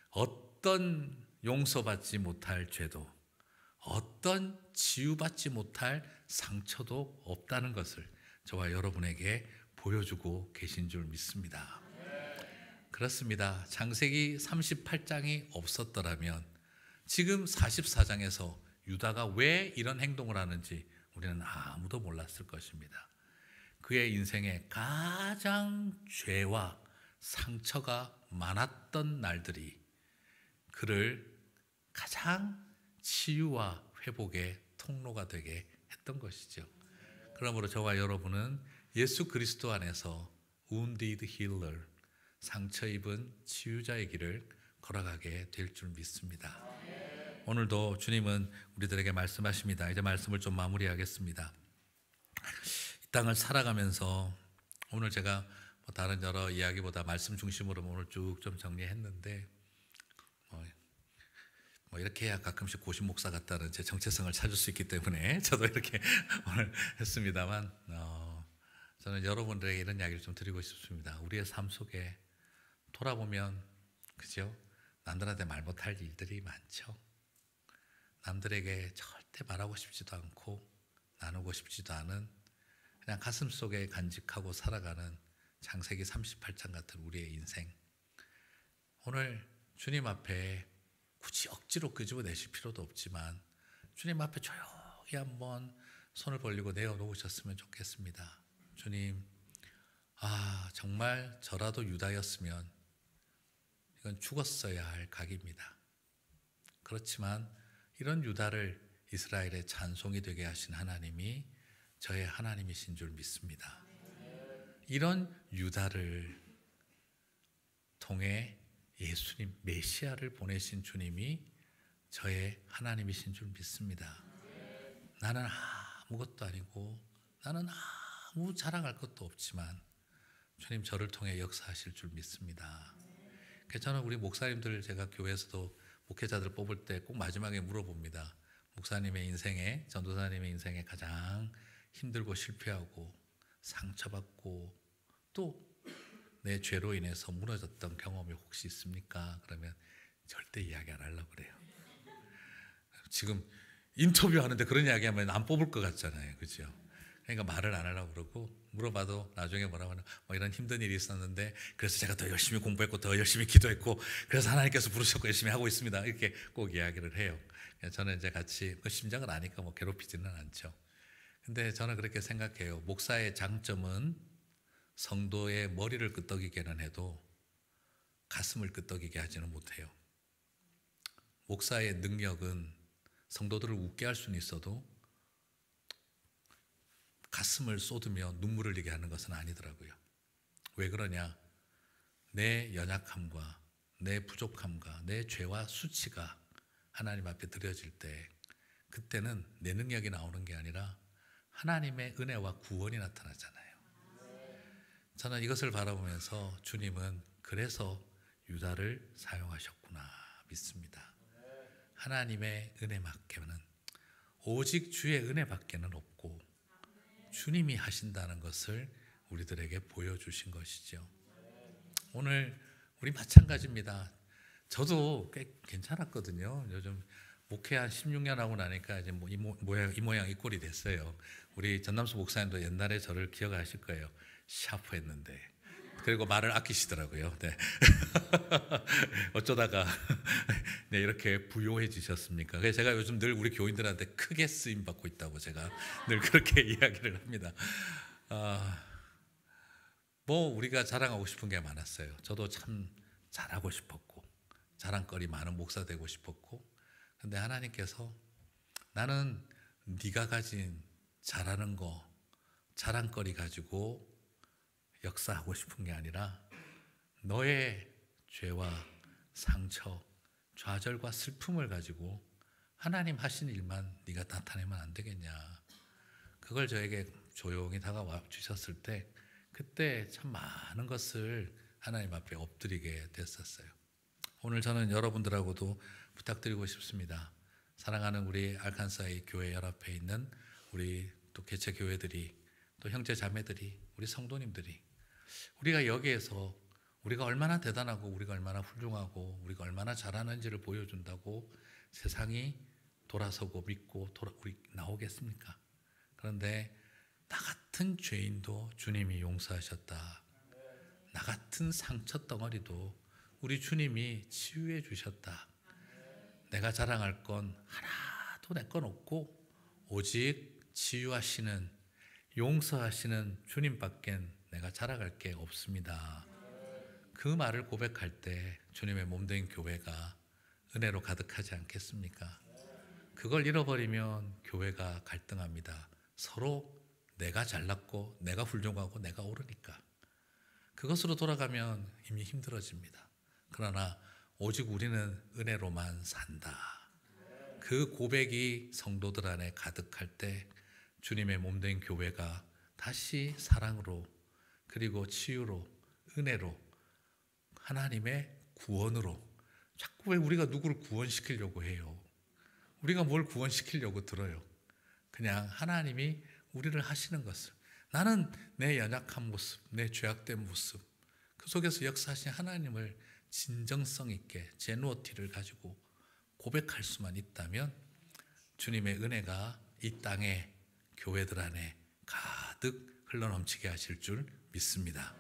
어떤 용서받지 못할 죄도, 어떤 치유받지 못할 상처도 없다는 것을 저와 여러분에게 보여주고 계신 줄 믿습니다. 그렇습니다. 창세기 38장이 없었더라면 지금 44장에서 유다가 왜 이런 행동을 하는지 우리는 아무도 몰랐을 것입니다. 그의 인생에 가장 죄와 상처가 많았던 날들이 그를 가장 치유와 회복의 통로가 되게 했던 것이죠. 그러므로 저와 여러분은 예수 그리스도 안에서 wounded healer, 상처 입은 치유자의 길을 걸어가게 될 줄 믿습니다. 오늘도 주님은 우리들에게 말씀하십니다. 이제 말씀을 좀 마무리하겠습니다. 이 땅을 살아가면서 오늘 제가 다른 여러 이야기보다 말씀 중심으로 오늘 쭉 좀 정리했는데 이렇게 해야 가끔씩 고심 목사 같다는 제 정체성을 찾을 수 있기 때문에 저도 이렇게 오늘 했습니다만 저는 여러분들에게 이런 이야기를 좀 드리고 싶습니다. 우리의 삶 속에 돌아보면 그죠? 남들한테 말 못할 일들이 많죠. 남들에게 절대 말하고 싶지도 않고 나누고 싶지도 않은 그냥 가슴 속에 간직하고 살아가는 창세기 38장 같은 우리의 인생. 오늘 주님 앞에 굳이 억지로 끄집어내실 필요도 없지만 주님 앞에 조용히 한번 손을 벌리고 내어놓으셨으면 좋겠습니다. 주님, 정말 저라도 유다였으면 이건 죽었어야 할 각입니다. 그렇지만 이런 유다를 이스라엘의 찬송이 되게 하신 하나님이 저의 하나님이신 줄 믿습니다. 이런 유다를 통해 예수님, 메시아를 보내신 주님이 저의 하나님이신 줄 믿습니다. 나는 아무것도 아니고 나는 아무 자랑할 것도 없지만 주님 저를 통해 역사하실 줄 믿습니다. 그래서 저는 우리 목사님들 제가 교회에서도 목회자들 뽑을 때 꼭 마지막에 물어봅니다. 목사님의 인생에, 전도사님의 인생에 가장 힘들고 실패하고 상처받고 또 내 죄로 인해서 무너졌던 경험이 혹시 있습니까? 그러면 절대 이야기 안 하려고 그래요. 지금 인터뷰하는데 그런 이야기하면 안 뽑을 것 같잖아요, 그죠? 그러니까 말을 안 하려고 그러고, 물어봐도 나중에 뭐라고 하냐, 뭐 이런 힘든 일이 있었는데 그래서 제가 더 열심히 공부했고 더 열심히 기도했고 그래서 하나님께서 부르셨고 열심히 하고 있습니다, 이렇게 꼭 이야기를 해요. 저는 이제 같이 그 심정을 아니까 뭐 괴롭히지는 않죠. 근데 저는 그렇게 생각해요. 목사의 장점은 성도의 머리를 끄떡이게는 해도 가슴을 끄떡이게 하지는 못해요. 목사의 능력은 성도들을 웃게 할 수는 있어도 가슴을 쏟으며 눈물을 흘리게 하는 것은 아니더라고요. 왜 그러냐? 내 연약함과 내 부족함과 내 죄와 수치가 하나님 앞에 드려질 때, 그때는 내 능력이 나오는 게 아니라 하나님의 은혜와 구원이 나타나잖아요. 저는 이것을 바라보면서 주님은 그래서 유다를 사용하셨구나 믿습니다. 하나님의 은혜밖에는, 오직 주의 은혜밖에는 없고 주님이 하신다는 것을 우리들에게 보여주신 것이죠. 오늘 우리 마찬가지입니다. 저도 꽤 괜찮았거든요. 요즘 목회 한 16년 하고 나니까 이제 뭐 이 모양 이 꼴이 됐어요. 우리 전남수 목사님도 옛날에 저를 기억하실 거예요. 샤프했는데. 그리고 말을 아끼시더라고요. 네. 어쩌다가 네, 이렇게 부요해지셨습니까? 그래서 제가 요즘 늘 우리 교인들한테 크게 쓰임 받고 있다고 제가 늘 그렇게 이야기를 합니다. 뭐 우리가 자랑하고 싶은 게 많았어요. 저도 참 잘하고 싶었고 자랑거리 많은 목사 되고 싶었고, 근데 하나님께서 나는 네가 가진 잘하는 거, 자랑거리 가지고 역사하고 싶은 게 아니라 너의 죄와 상처, 좌절과 슬픔을 가지고 하나님 하신 일만 네가 나타내면 안 되겠냐. 그걸 저에게 조용히 다가와 주셨을 때, 그때 참 많은 것을 하나님 앞에 엎드리게 됐었어요. 오늘 저는 여러분들하고도 부탁드리고 싶습니다. 사랑하는 우리 알칸사이 교회 연합회에 있는 우리 또 개체 교회들이, 또 형제 자매들이, 우리 성도님들이, 우리가 여기에서 우리가 얼마나 대단하고 우리가 얼마나 훌륭하고 우리가 얼마나 잘하는지를 보여준다고 세상이 돌아서고 믿고 우리 나오겠습니까? 그런데 나 같은 죄인도 주님이 용서하셨다. 나 같은 상처 덩어리도 우리 주님이 치유해 주셨다. 내가 자랑할 건 하나도 내 건 없고 오직 치유하시는, 용서하시는 주님밖엔 내가 자랑할 게 없습니다. 그 말을 고백할 때 주님의 몸된 교회가 은혜로 가득하지 않겠습니까? 그걸 잃어버리면 교회가 갈등합니다. 서로 내가 잘났고 내가 훌륭하고 내가 옳으니까. 그것으로 돌아가면 이미 힘들어집니다. 그러나 오직 우리는 은혜로만 산다. 그 고백이 성도들 안에 가득할 때 주님의 몸된 교회가 다시 사랑으로, 그리고 치유로, 은혜로, 하나님의 구원으로, 자꾸 왜 우리가 누구를 구원시키려고 해요? 우리가 뭘 구원시키려고 들어요? 그냥 하나님이 우리를 하시는 것을, 나는 내 연약한 모습, 내 죄악된 모습, 그 속에서 역사하신 하나님을 진정성 있게 제누어티를 가지고 고백할 수만 있다면 주님의 은혜가 이 땅에, 교회들 안에 가득 흘러넘치게 하실 줄 믿습니다.